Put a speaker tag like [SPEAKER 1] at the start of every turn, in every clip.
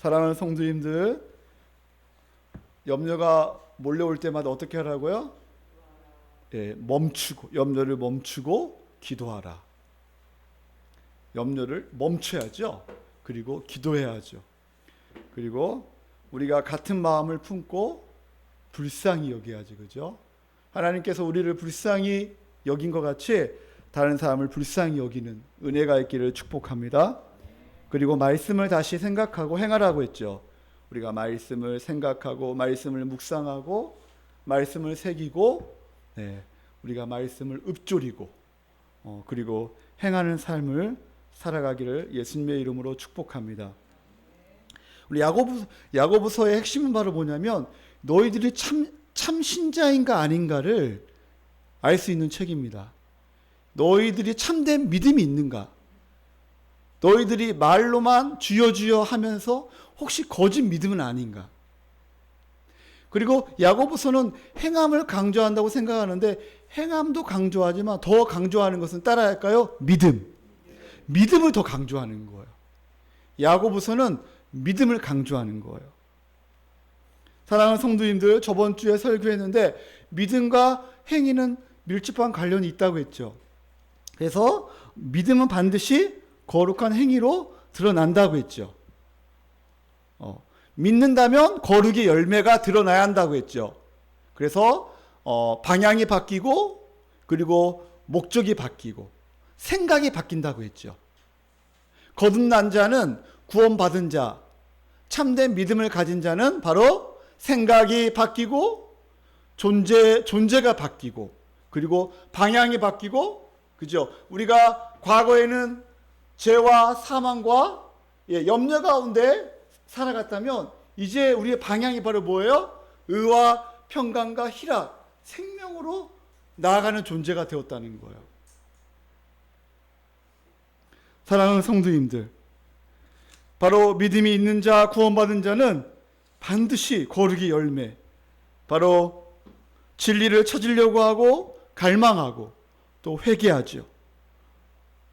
[SPEAKER 1] 사랑하는 성도님들, 염려가 몰려올 때마다 어떻게 하라고요? 염려를 멈추고 기도하라. 염려를 멈춰야죠. 그리고 기도해야죠. 그리고 우리가 같은 마음을 품고 불쌍히 여겨야지, 그죠? 하나님께서 우리를 불쌍히 여긴 것 같이 다른 사람을 불쌍히 여기는 은혜가 있기를 축복합니다. 그리고 말씀을 다시 생각하고 행하라고 했죠. 우리가 말씀을 생각하고 말씀을 묵상하고 말씀을 새기고 우리가 말씀을 읊조리고 그리고 행하는 삶을 살아가기를 예수님의 이름으로 축복합니다. 우리 야고보서의 핵심은 바로 뭐냐면 너희들이 참 신자인가 아닌가를 알 수 있는 책입니다. 너희들이 참된 믿음이 있는가? 너희들이 말로만 주여 주여 하면서 혹시 거짓 믿음은 아닌가? 그리고 야고보서는 행함을 강조한다고 생각하는데 행함도 강조하지만 더 강조하는 것은 따라야 할까요? 믿음을 더 강조하는 거예요. 야고보서는 믿음을 강조하는 거예요. 사랑하는 성도님들, 저번 주에 설교했는데 믿음과 행위는 밀접한 관련이 있다고 했죠. 그래서 믿음은 반드시 거룩한 행위로 드러난다고 했죠. 믿는다면 거룩의 열매가 드러나야 한다고 했죠. 그래서 방향이 바뀌고 그리고 목적이 바뀌고 생각이 바뀐다고 했죠. 거듭난 자는 구원받은 자, 참된 믿음을 가진 자는 바로 생각이 바뀌고 존재가 바뀌고 그리고 방향이 바뀌고, 그죠? 우리가 과거에는 죄와 사망과 염려 가운데 살아갔다면 이제 우리의 방향이 바로 뭐예요? 의와 평강과 희락, 생명으로 나아가는 존재가 되었다는 거예요. 사랑하는 성도님들, 바로 믿음이 있는 자, 구원받은 자는 반드시 거룩의 열매, 바로 진리를 찾으려고 하고 갈망하고 또 회개하죠.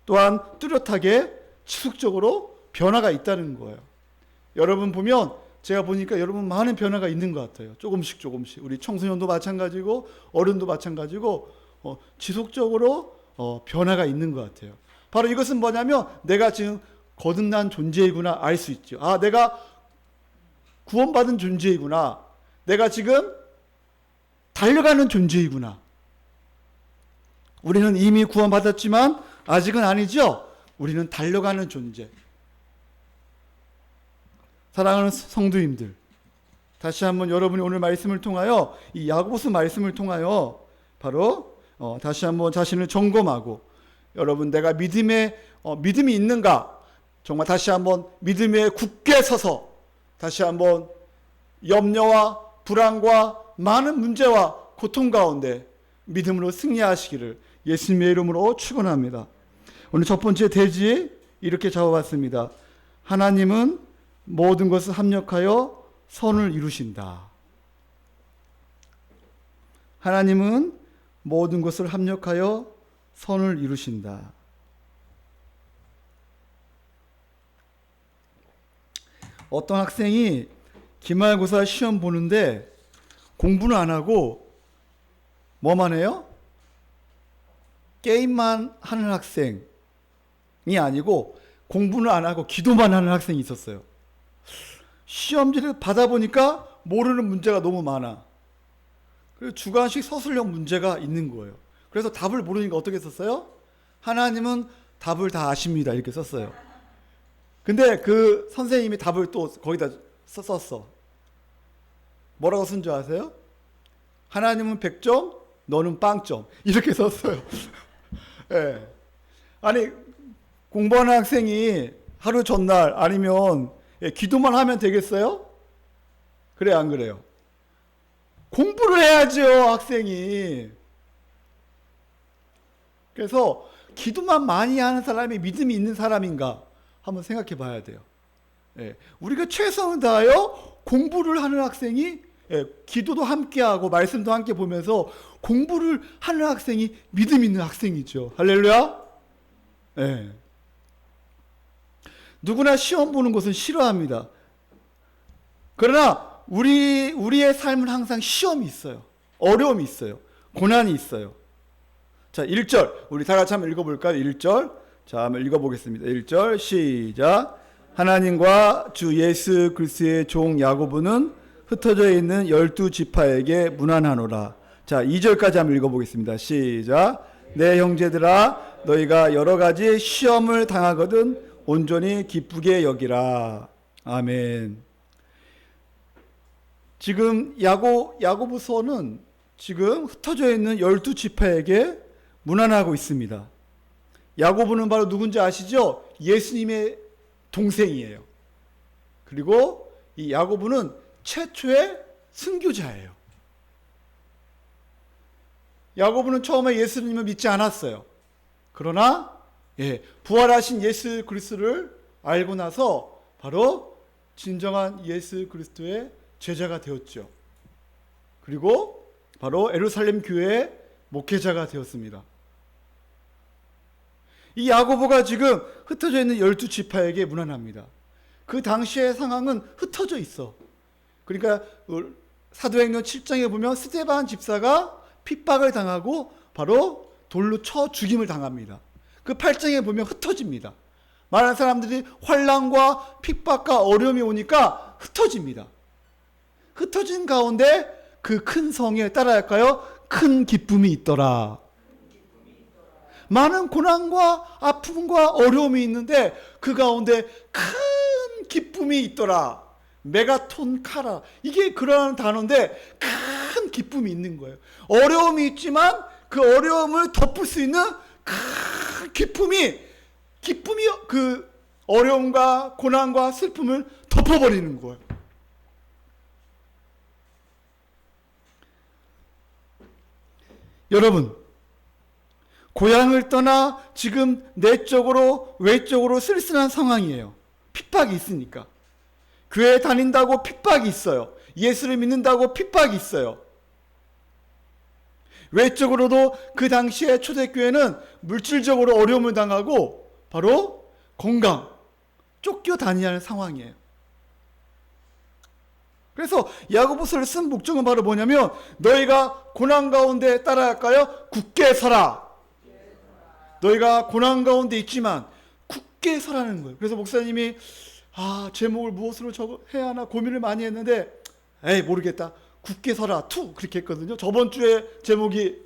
[SPEAKER 1] 또한 뚜렷하게 지속적으로 변화가 있다는 거예요. 여러분 보면 제가 보니까 여러분 많은 변화가 있는 것 같아요. 조금씩 우리 청소년도 마찬가지고 어른도 마찬가지고 지속적으로 변화가 있는 것 같아요. 바로 이것은 뭐냐면 내가 지금 거듭난 존재이구나 알 수 있죠. 아, 내가 구원받은 존재이구나. 내가 지금 달려가는 존재이구나. 우리는 이미 구원받았지만 아직은 아니죠. 우리는 달려가는 존재. 사랑하는 성도님들, 다시 한번 여러분이 오늘 말씀을 통하여 이 야고보서 말씀을 통하여 바로 다시 한번 자신을 점검하고 여러분 내가 믿음이 있는가? 정말 다시 한번 믿음에 굳게 서서 다시 한번 염려와 불안과 많은 문제와 고통 가운데 믿음으로 승리하시기를 예수님의 이름으로 축원합니다. 오늘 첫 번째 대지 이렇게 잡아봤습니다. 하나님은 모든 것을 합력하여 선을 이루신다. 하나님은 모든 것을 합력하여 선을 이루신다. 어떤 학생이 기말고사 시험 보는데 공부는 안 하고 뭐만 해요? 게임만 하는 학생이 아니고 공부는 안 하고 기도만 하는 학생이 있었어요. 시험지를 받아보니까 모르는 문제가 너무 많아. 그래서 주관식 서술형 문제가 있는 거예요. 그래서 답을 모르니까 어떻게 썼어요? 하나님은 답을 다 아십니다. 이렇게 썼어요. 근데 그 선생님이 답을 또 거기다 썼어. 뭐라고 쓴 줄 아세요? 하나님은 100점, 너는 빵점. 이렇게 썼어요. 네. 아니, 공부하는 학생이 하루 전날 아니면 기도만 하면 되겠어요? 그래, 안 그래요? 공부를 해야죠, 학생이. 그래서 기도만 많이 하는 사람이 믿음이 있는 사람인가 한번 생각해 봐야 돼요. 우리가 최선을 다하여 공부를 하는 학생이 기도도 함께하고 말씀도 함께 보면서 공부를 하는 학생이 믿음 있는 학생이죠. 할렐루야. 누구나 시험 보는 것은 싫어합니다. 그러나 우리의 삶은 항상 시험이 있어요. 어려움이 있어요. 고난이 있어요. 자, 1절. 우리 다 같이 한번 읽어볼까요? 1절. 자, 한번 읽어보겠습니다. 1절 시작. 하나님과 주 예수 그리스도의 종 야고보는 흩어져 있는 12지파에게 문안하노라. 자, 2절까지 한번 읽어보겠습니다. 시작. 내 형제들아, 너희가 여러 가지 시험을 당하거든 온전히 기쁘게 여기라. 아멘. 지금 야고보서는 지금 흩어져 있는 12지파에게 문안하고 있습니다. 야고보는 바로 누군지 아시죠? 예수님의 동생이에요. 그리고 이 야고보는 최초의 순교자예요. 야고보는 처음에 예수님을 믿지 않았어요. 그러나 부활하신 예수 그리스도를 알고 나서 바로 진정한 예수 그리스도의 제자가 되었죠. 그리고 바로 예루살렘 교회의 목회자가 되었습니다. 이 야고보가 지금 흩어져 있는 12지파에게 문안합니다. 그 당시의 상황은 흩어져 있어. 그러니까 사도행전 7장에 보면 스데반 집사가 핍박을 당하고 바로 돌로 쳐 죽임을 당합니다. 그 8장에 보면 흩어집니다. 많은 사람들이 환난과 핍박과 어려움이 오니까 흩어집니다. 흩어진 가운데 그 큰 성에 따라할까요? 큰 기쁨이 있더라. 많은 고난과 아픔과 어려움이 있는데 그 가운데 큰 기쁨이 있더라. 메가톤 카라. 이게 그러한 단어인데 큰 기쁨이 있는 거예요. 어려움이 있지만 그 어려움을 덮을 수 있는 큰 기쁨이 그 어려움과 고난과 슬픔을 덮어버리는 거예요. 여러분, 고향을 떠나 지금 내적으로 외적으로 쓸쓸한 상황이에요. 핍박이 있으니까. 교회 다닌다고 핍박이 있어요. 예수를 믿는다고 핍박이 있어요. 외적으로도 그 당시에 초대교회는 물질적으로 어려움을 당하고 바로 건강, 쫓겨 다니는 상황이에요. 그래서 야고보서를 쓴 목적은 바로 뭐냐면 너희가 고난 가운데 따라할까요? 굳게 서라. 너희가 고난 가운데 있지만 굳게 서라는 거예요. 그래서 목사님이 제목을 무엇으로 해야 하나 고민을 많이 했는데 모르겠다. 굳게 서라 2 그렇게 했거든요. 저번 주에 제목이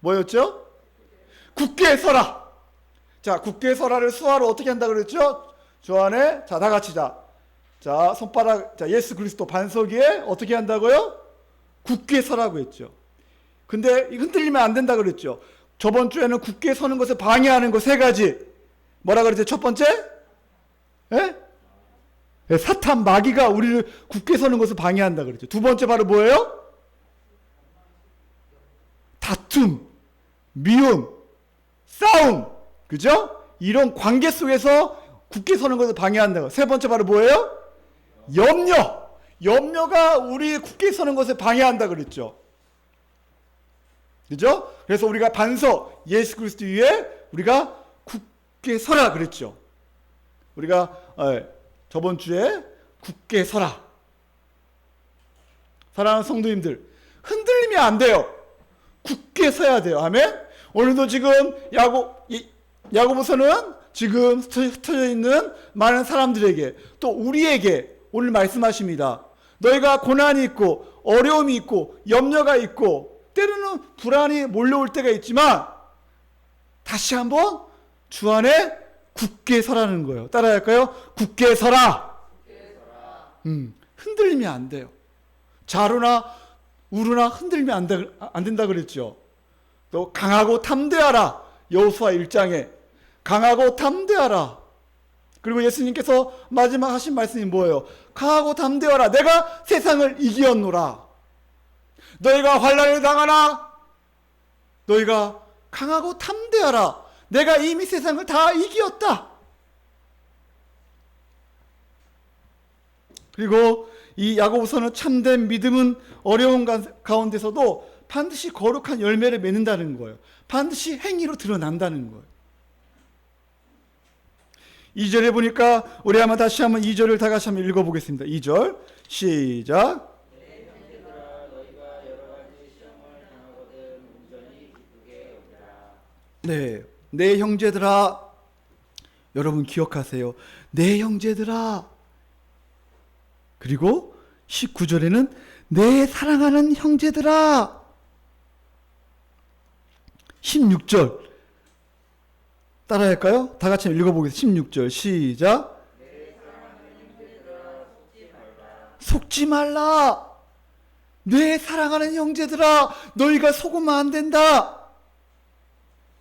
[SPEAKER 1] 뭐였죠? 굳게 서라. 자, 굳게 서라를 수화로 어떻게 한다 그랬죠? 주안에 자, 다 같이 자, 손바닥, 자, 예수 그리스도 반석 위에 어떻게 한다고요? 굳게 서라고 했죠. 근데 흔들리면 안 된다 그랬죠. 저번 주에는 굳게 서는 것을 방해하는 거 3가지. 뭐라 그랬죠? 첫 번째? 사탄 마귀가 우리를 굳게 서는 것을 방해한다 그랬죠. 2번째 바로 뭐예요? 다툼, 미움, 싸움. 그죠? 이런 관계 속에서 굳게 서는 것을 방해한다고. 3번째 바로 뭐예요? 염려가 우리 굳게 서는 것을 방해한다 그랬죠. 그죠? 그래서 우리가 반석 예수 그리스도 위에 우리가 굳게 서라 그랬죠. 우리가 저번 주에 굳게 서라. 사랑하는 성도님들, 흔들리면 안 돼요. 굳게 서야 돼요. 아멘. 오늘도 지금 야고보서는 지금 흩어져 있는 많은 사람들에게 또 우리에게 오늘 말씀하십니다. 너희가 고난이 있고 어려움이 있고 염려가 있고 때로는 불안이 몰려올 때가 있지만 다시 한번 주 안에 굳게 서라는 거예요. 따라할까요? 굳게 서라. 흔들리면 안 돼요. 자루나 우루나 흔들리면 안 된다 그랬죠. 또 강하고 담대하라. 여호수아 1장에 강하고 담대하라. 그리고 예수님께서 마지막 하신 말씀이 뭐예요? 강하고 담대하라. 내가 세상을 이기었노라. 너희가 환난을 당하나 너희가 강하고 담대하라. 내가 이미 세상을 다 이기었다. 그리고 이 야고보서는 참된 믿음은 어려운 가운데서도 반드시 거룩한 열매를 맺는다는 거예요. 반드시 행위로 드러난다는 거예요. 2절에 보니까 우리 한번 다시 한번 2절을 다 같이 한번 읽어보겠습니다. 2절 시작. 네, 내 형제들아, 여러분 기억하세요. 내 형제들아. 그리고 19절에는 내 사랑하는 형제들아. 16절 따라할까요? 다 같이 읽어보겠습니다. 16절 시작. 속지 말라. 내 사랑하는 형제들아, 너희가 속으면 안 된다.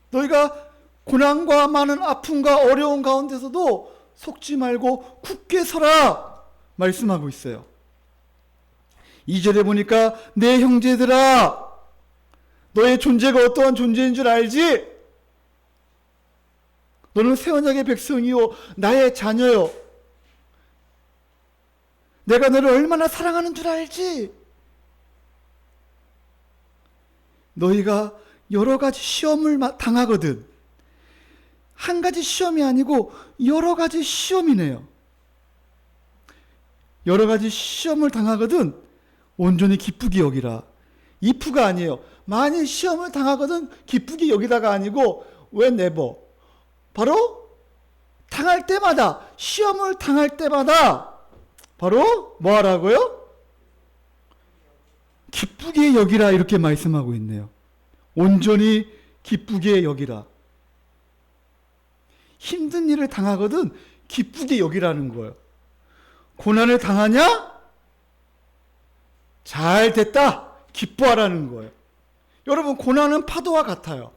[SPEAKER 1] 너희가 고난과 많은 아픔과 어려운 가운데서도 속지 말고 굳게 서라 말씀하고 있어요. 2절에 보니까 내 형제들아, 너의 존재가 어떠한 존재인 줄 알지? 너는 새 언약의 백성이요 나의 자녀요. 내가 너를 얼마나 사랑하는 줄 알지? 너희가 여러 가지 시험을 당하거든. 한 가지 시험이 아니고 여러 가지 시험이네요. 여러 가지 시험을 당하거든 온전히 기쁘게 여기라. if가 아니에요. 만일 시험을 당하거든 기쁘게 여기다가 아니고 whenever. 바로 당할 때마다, 시험을 당할 때마다 바로 뭐 하라고요? 기쁘게 여기라 이렇게 말씀하고 있네요. 온전히 기쁘게 여기라. 힘든 일을 당하거든 기쁘게 여기라는 거예요. 고난을 당하냐? 잘 됐다. 기뻐하라는 거예요. 여러분, 고난은 파도와 같아요.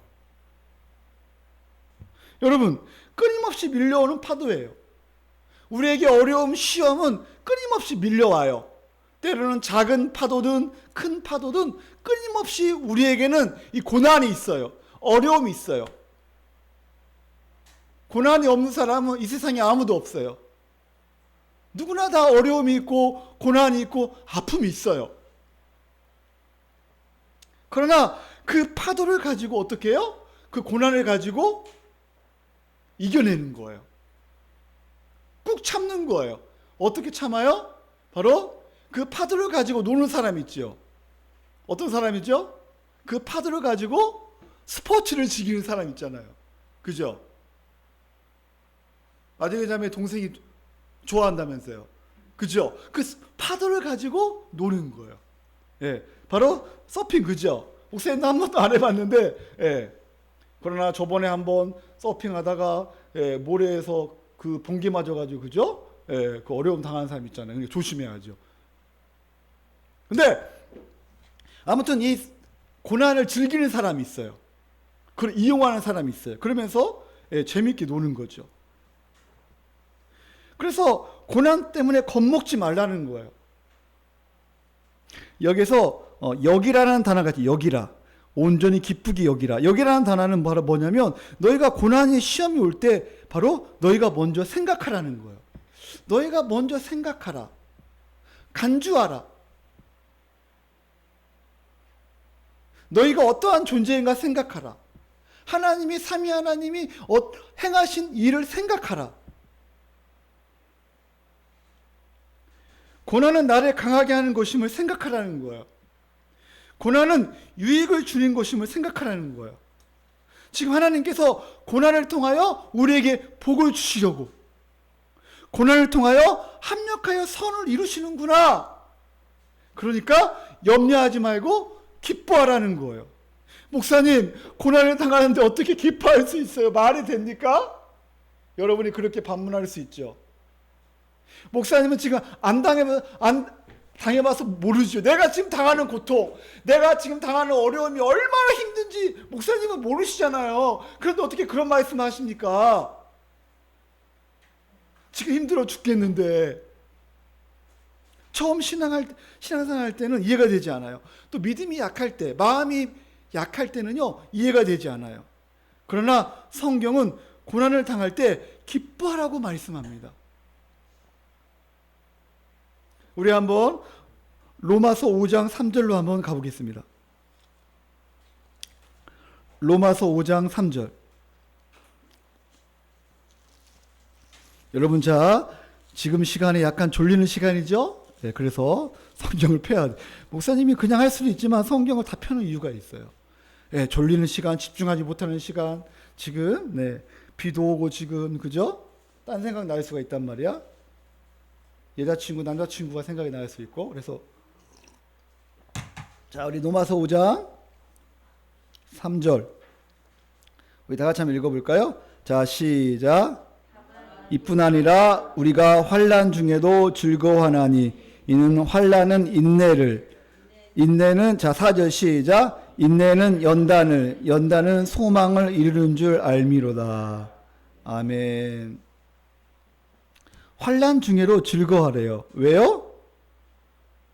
[SPEAKER 1] 여러분, 끊임없이 밀려오는 파도예요. 우리에게 어려움, 시험은 끊임없이 밀려와요. 때로는 작은 파도든 큰 파도든 끊임없이 우리에게는 이 고난이 있어요. 어려움이 있어요. 고난이 없는 사람은 이 세상에 아무도 없어요. 누구나 다 어려움이 있고 고난이 있고 아픔이 있어요. 그러나 그 파도를 가지고 어떻게 해요? 그 고난을 가지고 이겨내는 거예요. 꾹 참는 거예요. 어떻게 참아요? 바로 그 파도를 가지고 노는 사람 있죠. 어떤 사람이죠? 그 파도를 가지고 스포츠를 즐기는 사람 있잖아요. 그죠? 아재의 자매 동생이 좋아한다면서요. 그죠? 그 파도를 가지고 노는 거예요. 예, 바로 서핑. 그죠? 목사님도 한 번도 안 해봤는데, 예. 그러나 저번에 한번 서핑하다가 모래에서 그 번개 맞아가지고, 그죠? 그 어려움 당한 사람 있잖아요. 그러니까 조심해야죠. 근데 아무튼 이 고난을 즐기는 사람이 있어요. 그걸 이용하는 사람이 있어요. 그러면서 재밌게 노는 거죠. 그래서 고난 때문에 겁먹지 말라는 거예요. 여기서 여기라는 단어가 있죠. 여기라. 온전히 기쁘게 여기라. 여기라는 단어는 바로 뭐냐면 너희가 고난이 시험이 올 때 바로 너희가 먼저 생각하라는 거예요. 너희가 먼저 생각하라. 간주하라. 너희가 어떠한 존재인가 생각하라. 하나님이, 삼위 하나님이 행하신 일을 생각하라. 고난은 나를 강하게 하는 것임을 생각하라는 거예요. 고난은 유익을 주는 것임을 생각하라는 거예요. 지금 하나님께서 고난을 통하여 우리에게 복을 주시려고, 고난을 통하여 합력하여 선을 이루시는구나. 그러니까 염려하지 말고 기뻐하라는 거예요. 목사님, 고난을 당하는데 어떻게 기뻐할 수 있어요? 말이 됩니까? 여러분이 그렇게 반문할 수 있죠. 목사님은 지금 안 당해봐서 모르죠. 내가 지금 당하는 고통, 내가 지금 당하는 어려움이 얼마나 힘든지 목사님은 모르시잖아요. 그런데 어떻게 그런 말씀 하십니까? 지금 힘들어 죽겠는데. 처음 신앙생활 할 때는 이해가 되지 않아요. 또 믿음이 약할 때, 마음이 약할 때는요, 이해가 되지 않아요. 그러나 성경은 고난을 당할 때 기뻐하라고 말씀합니다. 우리 한번 로마서 5장 3절로 한번 가보겠습니다. 로마서 5장 3절. 여러분, 자, 지금 시간에 약간 졸리는 시간이죠? 네, 그래서 성경을 펴야 돼. 목사님이 그냥 할 수도 있지만 성경을 다 펴는 이유가 있어요. 네, 졸리는 시간, 집중하지 못하는 시간, 지금, 네, 비도 오고 지금, 그죠? 딴 생각 날 수가 있단 말이야. 여자친구, 남자친구가 생각이 날 수 있고. 그래서, 자, 우리 로마서 5장 3절. 우리 다 같이 한번 읽어볼까요? 자, 시작. 이뿐 아니라 우리가 환난 중에도 즐거워하나니 이는 환난은 인내는 자 4절 시작. 인내는 연단은 소망을 이루는 줄 알미로다. 아멘. 환난 중에도 즐거워하래요. 왜요?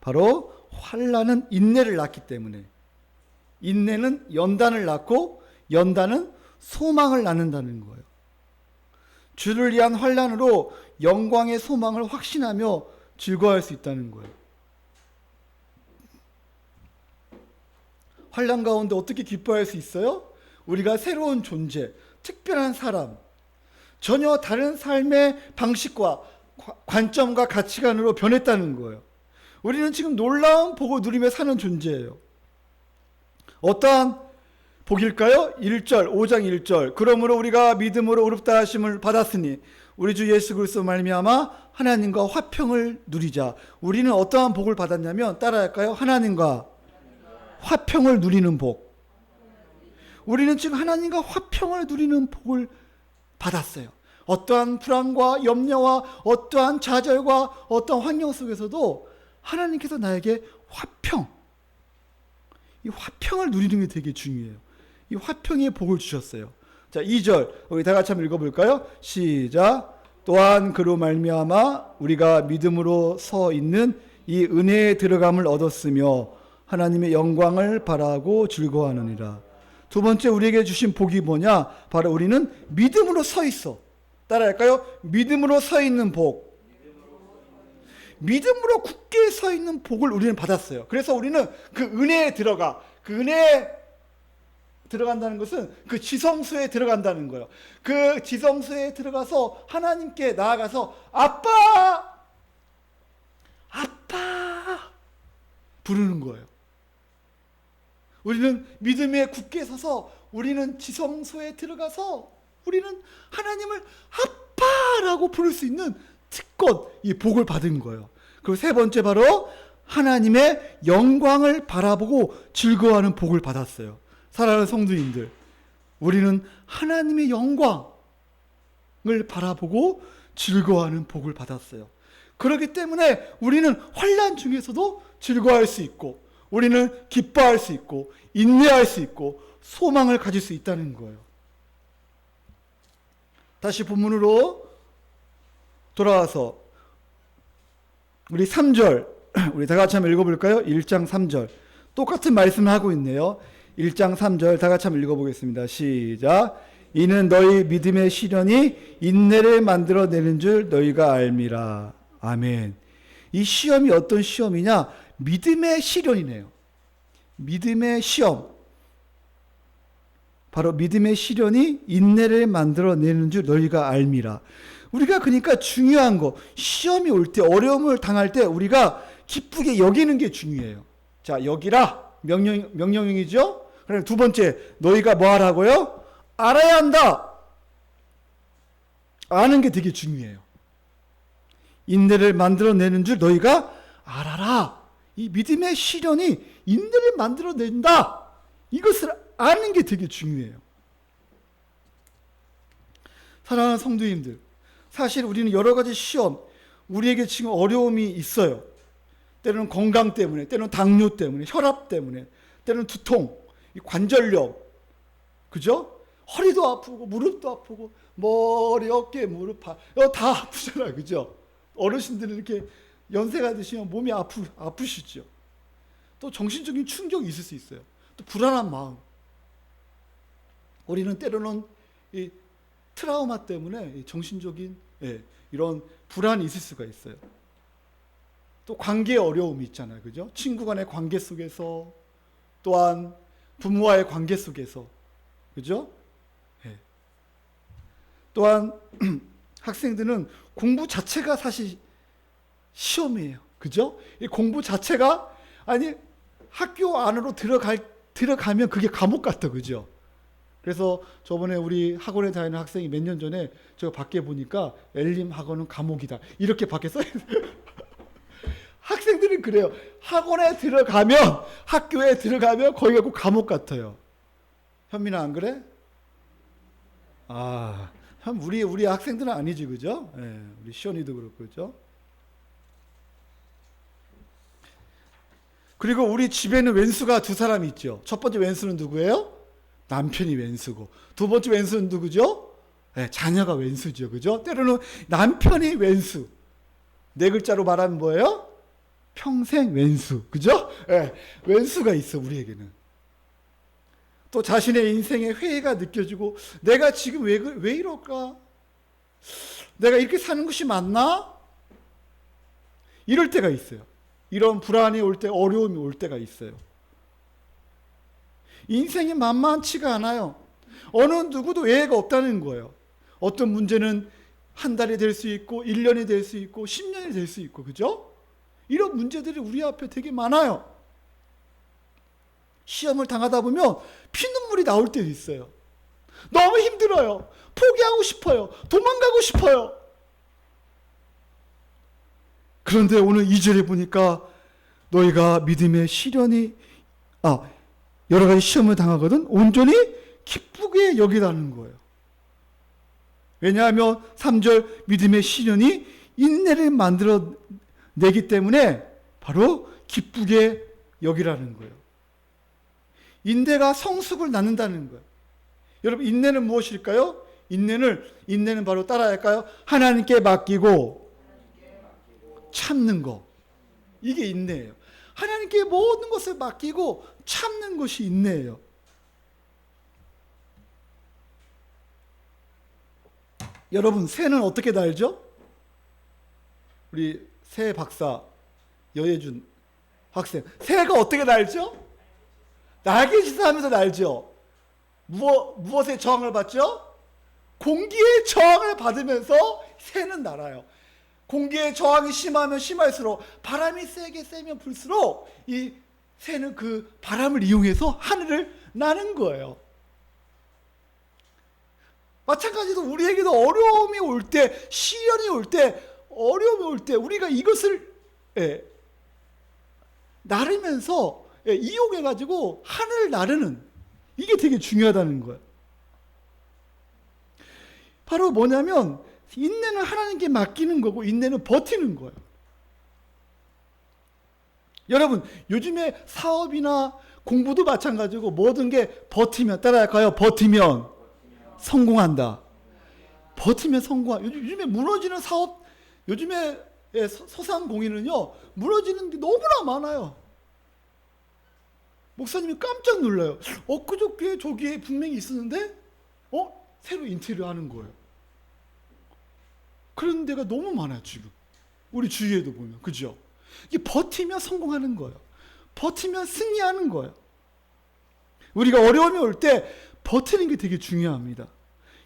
[SPEAKER 1] 바로 환난은 인내를 낳기 때문에. 인내는 연단을 낳고 연단은 소망을 낳는다는 거예요. 주를 위한 환난으로 영광의 소망을 확신하며 즐거워할 수 있다는 거예요. 환난 가운데 어떻게 기뻐할 수 있어요? 우리가 새로운 존재, 특별한 사람, 전혀 다른 삶의 방식과 관점과 가치관으로 변했다는 거예요. 우리는 지금 놀라운 복을 누리며 사는 존재예요. 어떠한 복일까요? 1절, 5장 1절. 그러므로 우리가 믿음으로 의롭다 하심을 받았으니 우리 주 예수 그리스도 말미암아 하나님과 화평을 누리자. 우리는 어떠한 복을 받았냐면 따라할까요? 하나님과 화평을 누리는 복. 우리는 지금 하나님과 화평을 누리는 복을 받았어요. 어떠한 불안과 염려와 어떠한 좌절과 어떠한 환경 속에서도 하나님께서 나에게 화평, 이 화평을 누리는 게 되게 중요해요. 이 화평의 복을 주셨어요. 자, 2절 우리 다 같이 한번 읽어볼까요? 시작. 또한 그로 말미암아 우리가 믿음으로 서 있는 이 은혜에 들어감을 얻었으며 하나님의 영광을 바라고 즐거워하느니라. 두 번째 우리에게 주신 복이 뭐냐? 바로 우리는 믿음으로 서 있어. 따라할까요? 믿음으로 서 있는 복. 믿음으로 굳게 서 있는 복을 우리는 받았어요. 그래서 우리는 그 은혜에 들어가. 그 은혜에 들어간다는 것은 그 지성소에 들어간다는 거예요. 그 지성소에 들어가서 하나님께 나아가서 아빠! 아빠! 부르는 거예요. 우리는 믿음에 굳게 서서 우리는 지성소에 들어가서 우리는 하나님을 아빠라고 부를 수 있는 특권, 이 복을 받은 거예요. 그리고 세 번째 바로 하나님의 영광을 바라보고 즐거워하는 복을 받았어요. 사랑하는 성도님들, 우리는 하나님의 영광을 바라보고 즐거워하는 복을 받았어요. 그렇기 때문에 우리는 환난 중에서도 즐거워할 수 있고 우리는 기뻐할 수 있고 인내할 수 있고 소망을 가질 수 있다는 거예요. 다시 본문으로 돌아와서 우리 3절 우리 다 같이 한번 읽어볼까요? 1장 3절 똑같은 말씀을 하고 있네요. 1장 3절 다 같이 한번 읽어보겠습니다. 시작. 이는 너희 믿음의 시련이 인내를 만들어내는 줄 너희가 알미라. 아멘. 이 시험이 어떤 시험이냐? 믿음의 시련이네요. 믿음의 시험. 바로 믿음의 시련이 인내를 만들어내는 줄 너희가 알미라. 우리가 그러니까 중요한 거, 시험이 올 때, 어려움을 당할 때 우리가 기쁘게 여기는 게 중요해요. 자, 여기라. 명령이죠? 그럼 두 번째, 너희가 뭐 하라고요? 알아야 한다. 아는 게 되게 중요해요. 인내를 만들어내는 줄 너희가 알아라. 이 믿음의 시련이 인내를 만들어낸다. 이것을 아는 게 되게 중요해요. 사랑하는 성도님들, 사실 우리는 여러 가지 시험, 우리에게 지금 어려움이 있어요. 때로는 건강 때문에, 때로는 당뇨 때문에, 혈압 때문에, 때로는 두통, 관절염, 그죠? 허리도 아프고 무릎도 아프고 머리, 어깨, 무릎, 다 아프잖아요, 그죠? 어르신들은 이렇게 연세가 드시면 몸이 아프시죠. 또 정신적인 충격이 있을 수 있어요. 또 불안한 마음. 우리는 때로는 이 트라우마 때문에 정신적인 이런 불안이 있을 수가 있어요. 또 관계의 어려움이 있잖아요, 그죠? 친구 간의 관계 속에서 또한 부모와의 관계 속에서, 그죠? 또한 학생들은 공부 자체가 사실 시험이에요. 그죠? 이 공부 자체가, 아니, 학교 안으로 들어가면 그게 감옥 같아. 그죠? 그래서 저번에 우리 학원에 다니는 학생이 몇 년 전에 저 밖에 보니까 엘림 학원은 감옥이다. 이렇게 밖에 써있어요. 학생들은 그래요. 학원에 들어가면, 학교에 들어가면 거기가 꼭 감옥 같아요. 현민아, 안 그래? 아, 우리 학생들은 아니지, 그죠? 예, 우리 시원이도 그렇고, 그죠? 그리고 우리 집에는 왼수가 두 사람이 있죠. 첫 번째 왼수는 누구예요? 남편이 왼수고, 두 번째 왼수는 누구죠? 네, 자녀가 왼수죠. 그죠? 때로는 남편이 왼수. 네 글자로 말하면 뭐예요? 평생 왼수. 그죠? 네, 왼수가 있어, 우리에게는. 또 자신의 인생에 회의가 느껴지고, 내가 지금 왜 이럴까? 내가 이렇게 사는 것이 맞나? 이럴 때가 있어요. 이런 불안이 올 때, 어려움이 올 때가 있어요. 인생이 만만치가 않아요. 어느 누구도 예외가 없다는 거예요. 어떤 문제는 한 달이 될 수 있고 1년이 될 수 있고 10년이 될 수 있고, 그죠? 이런 문제들이 우리 앞에 되게 많아요. 시험을 당하다 보면 피눈물이 나올 때도 있어요. 너무 힘들어요. 포기하고 싶어요. 도망가고 싶어요. 그런데 오늘 2절에 보니까 너희가 믿음의 시련이 여러 가지 시험을 당하거든 온전히 기쁘게 여기라는 거예요. 왜냐하면 3절 믿음의 시련이 인내를 만들어내기 때문에 바로 기쁘게 여기라는 거예요. 인내가 성숙을 낳는다는 거예요. 여러분, 인내는 무엇일까요? 인내는 바로 따라할까요? 하나님께 맡기고 참는 거. 이게 인내예요. 하나님께 모든 것을 맡기고 참는 것이 인내예요. 여러분, 새는 어떻게 날죠? 우리 새 박사 여예준 학생, 새가 어떻게 날죠? 날개짓을 하면서 날죠. 무엇의 저항을 받죠? 공기의 저항을 받으면서 새는 날아요. 공기의 저항이 심하면 심할수록, 바람이 세면 불수록 이 새는 그 바람을 이용해서 하늘을 나는 거예요. 마찬가지로 우리에게도 어려움이 올 때, 시련이 올 때, 어려움이 올 때 우리가 이것을 나르면서 이용해가지고 하늘을 나르는, 이게 되게 중요하다는 거예요. 바로 뭐냐면 인내는 하나님께 맡기는 거고 인내는 버티는 거예요. 여러분, 요즘에 사업이나 공부도 마찬가지고 모든 게 버티면, 따라할까요? 버티면 성공한다. 버티면 요즘에 무너지는 사업, 요즘에 소상공인은요, 무너지는 게 너무나 많아요. 목사님이 깜짝 놀라요. 엊그저께 저기에 분명히 있었는데 새로 인테리어 하는 거예요. 그런 데가 너무 많아요, 지금. 우리 주위에도 보면. 그죠? 이게 버티면 성공하는 거예요. 버티면 승리하는 거예요. 우리가 어려움이 올 때 버티는 게 되게 중요합니다.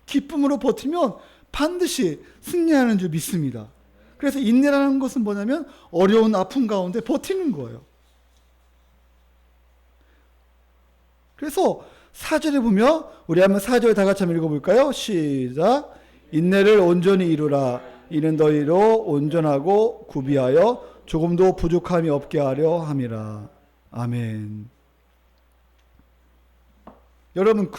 [SPEAKER 1] 기쁨으로 버티면 반드시 승리하는 줄 믿습니다. 그래서 인내라는 것은 뭐냐면 어려운 아픔 가운데 버티는 거예요. 그래서 4절에 보면, 우리 한번 4절 다 같이 한번 읽어볼까요? 시작. 인내를 온전히 이루라. 이는 너희로 온전하고 구비하여 조금도 부족함이 없게 하려 함이라. 아멘. 여러분,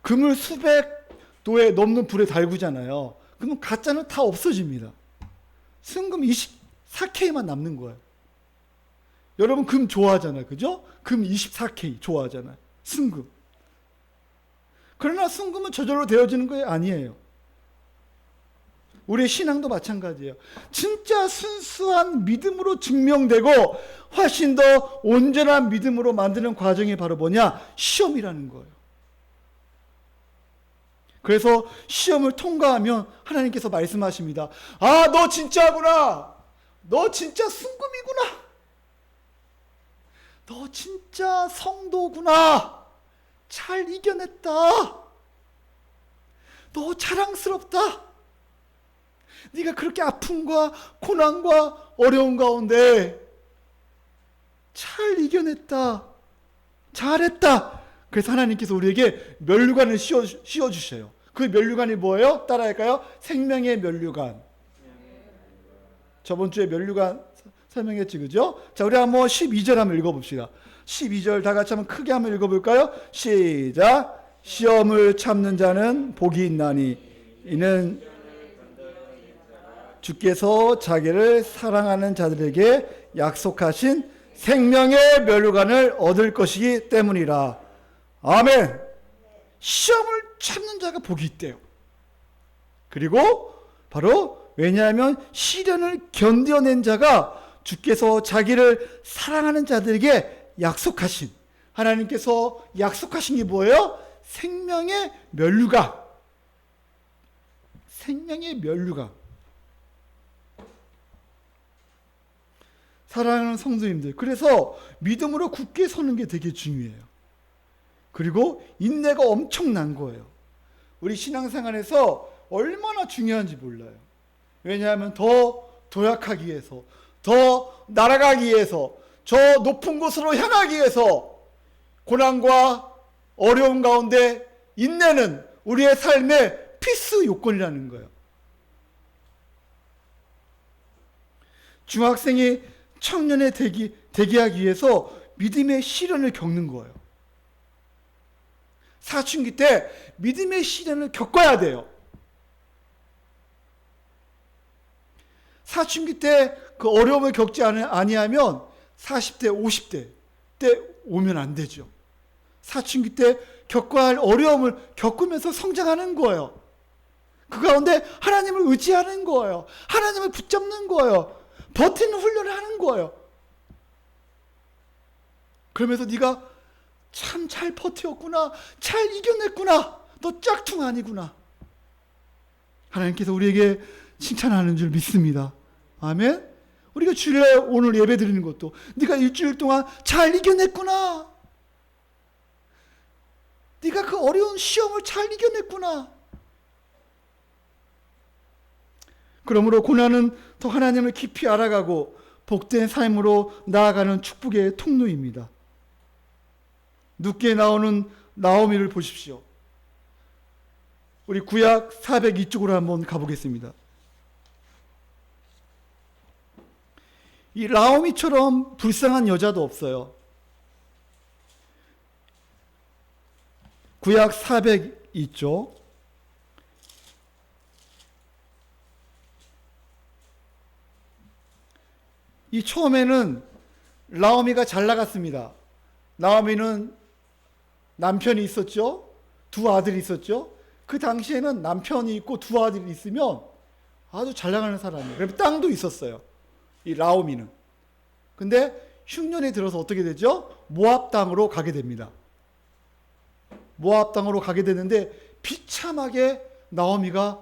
[SPEAKER 1] 금을 수백 도에 넘는 불에 달구잖아요. 그러면 가짜는 다 없어집니다. 순금 24K만 남는 거예요. 여러분, 금 좋아하잖아요. 그죠? 금 24K 좋아하잖아요. 순금. 그러나 순금은 저절로 되어지는 거 아니에요. 우리의 신앙도 마찬가지예요. 진짜 순수한 믿음으로 증명되고 훨씬 더 온전한 믿음으로 만드는 과정이 바로 뭐냐? 시험이라는 거예요. 그래서 시험을 통과하면 하나님께서 말씀하십니다. 아, 너 진짜구나. 너 진짜 순금이구나. 너 진짜 성도구나. 잘 이겨냈다. 너 자랑스럽다. 네가 그렇게 아픔과 고난과 어려운 가운데 잘 이겨냈다. 잘했다. 그래서 하나님께서 우리에게 면류관을 씌워주셔요. 그 면류관이 뭐예요? 따라할까요? 생명의 면류관. 저번 주에 면류관 설명했지, 그죠? 자, 우리 한번 12절 한번 읽어봅시다. 12절 다 같이 한번 크게 한번 읽어볼까요? 시작. 시험을 참는 자는 복이 있나니 이는 주께서 자기를 사랑하는 자들에게 약속하신 생명의 면류관을 얻을 것이기 때문이라. 아멘. 시험을 참는 자가 복이 있대요. 그리고 바로 왜냐하면 시련을 견뎌낸 자가 주께서 자기를 사랑하는 자들에게 약속하신, 하나님께서 약속하신 게 뭐예요? 생명의 면류관. 생명의 면류관. 사랑하는 성도님들, 그래서 믿음으로 굳게 서는 게 되게 중요해요. 그리고 인내가 엄청난 거예요. 우리 신앙생활에서 얼마나 중요한지 몰라요. 왜냐하면 더 도약하기 위해서, 더 날아가기 위해서, 저 높은 곳으로 향하기 위해서 고난과 어려움 가운데 인내는 우리의 삶의 필수 요건이라는 거예요. 중학생이 청년에 대기하기 위해서 믿음의 시련을 겪는 거예요. 사춘기 때 믿음의 시련을 겪어야 돼요. 사춘기 때 그 어려움을 겪지 아니하면 40대, 50대 때 오면 안 되죠. 사춘기 때 겪어야 할 어려움을 겪으면서 성장하는 거예요. 그 가운데 하나님을 의지하는 거예요. 하나님을 붙잡는 거예요. 버티는 훈련을 하는 거예요. 그러면서 네가 참 잘 버텼구나. 잘 이겨냈구나. 너 짝퉁 아니구나. 하나님께서 우리에게 칭찬하는 줄 믿습니다. 아멘. 우리가 주일에 오늘 예배 드리는 것도 네가 일주일 동안 잘 이겨냈구나. 네가 그 어려운 시험을 잘 이겨냈구나. 그러므로 고난은 더 하나님을 깊이 알아가고 복된 삶으로 나아가는 축복의 통로입니다. 늦게 나오는 나오미를 보십시오. 우리 구약 402쪽으로 한번 가보겠습니다. 이 나오미처럼 불쌍한 여자도 없어요. 구약 402쪽. 이 처음에는 나오미가 잘 나갔습니다. 나오미는 남편이 있었죠. 두 아들이 있었죠. 그 당시에는 남편이 있고 두 아들이 있으면 아주 잘 나가는 사람이에요. 그리고 땅도 있었어요. 이 나오미는. 근데 흉년이 들어서 어떻게 되죠? 모압 땅으로 가게 됩니다. 모압 땅으로 가게 되는데 비참하게 나오미가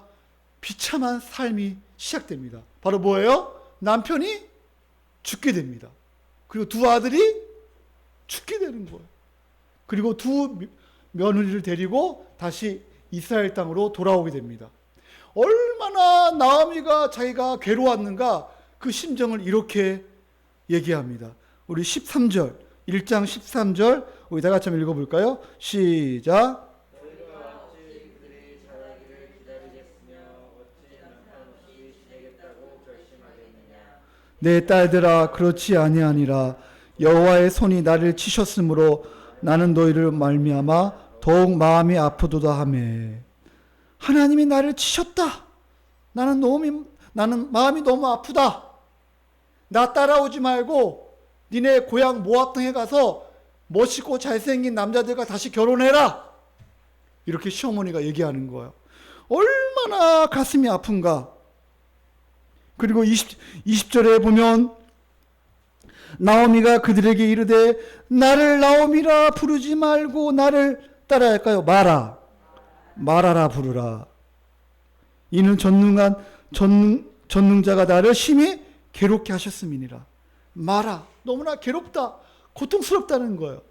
[SPEAKER 1] 비참한 삶이 시작됩니다. 바로 뭐예요? 남편이 죽게 됩니다. 그리고 두 아들이 죽게 되는 거예요. 그리고 두 며느리를 데리고 다시 이스라엘 땅으로 돌아오게 됩니다. 얼마나 나오미가 자기가 괴로웠는가 그 심정을 이렇게 얘기합니다. 우리 13절, 1장 13절 우리 다 같이 한번 읽어볼까요? 시작. 내 딸들아 그렇지 아니하니라. 여호와의 손이 나를 치셨으므로 나는 너희를 말미암아 더욱 마음이 아프도다 하매. 하나님이 나를 치셨다. 나는 마음이 너무 아프다. 나 따라오지 말고 니네 고향 모압 땅에 가서 멋있고 잘생긴 남자들과 다시 결혼해라. 이렇게 시어머니가 얘기하는 거예요. 얼마나 가슴이 아픈가. 그리고 20절에 보면 나오미가 그들에게 이르되 나를 나오미라 부르지 말고 나를 따라할까요? 마라라 부르라. 이는 전능자가 나를 심히 괴롭게 하셨음이니라. 마라. 너무나 괴롭다. 고통스럽다는 거예요.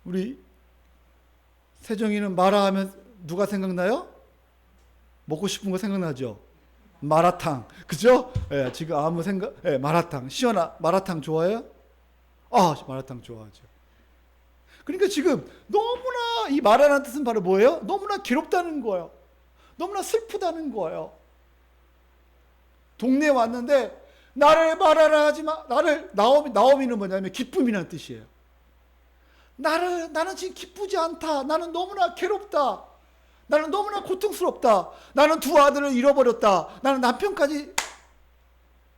[SPEAKER 1] 우리 세정이는 마라 하면 누가 생각나요? 먹고 싶은 거 생각나죠? 마라탕. 그죠? 예, 지금 아무 생각, 예, 마라탕. 시원한 마라탕 좋아해요? 아, 마라탕 좋아하죠. 그러니까 지금 너무나 이 말하라는 뜻은 바로 뭐예요? 너무나 괴롭다는 거예요. 너무나 슬프다는 거예요. 동네에 왔는데 나를 말하라 하지 마. 나오미는 뭐냐면 기쁨이라는 뜻이에요. 나는 지금 기쁘지 않다. 나는 너무나 괴롭다. 나는 너무나 고통스럽다. 나는 두 아들을 잃어버렸다. 나는 남편까지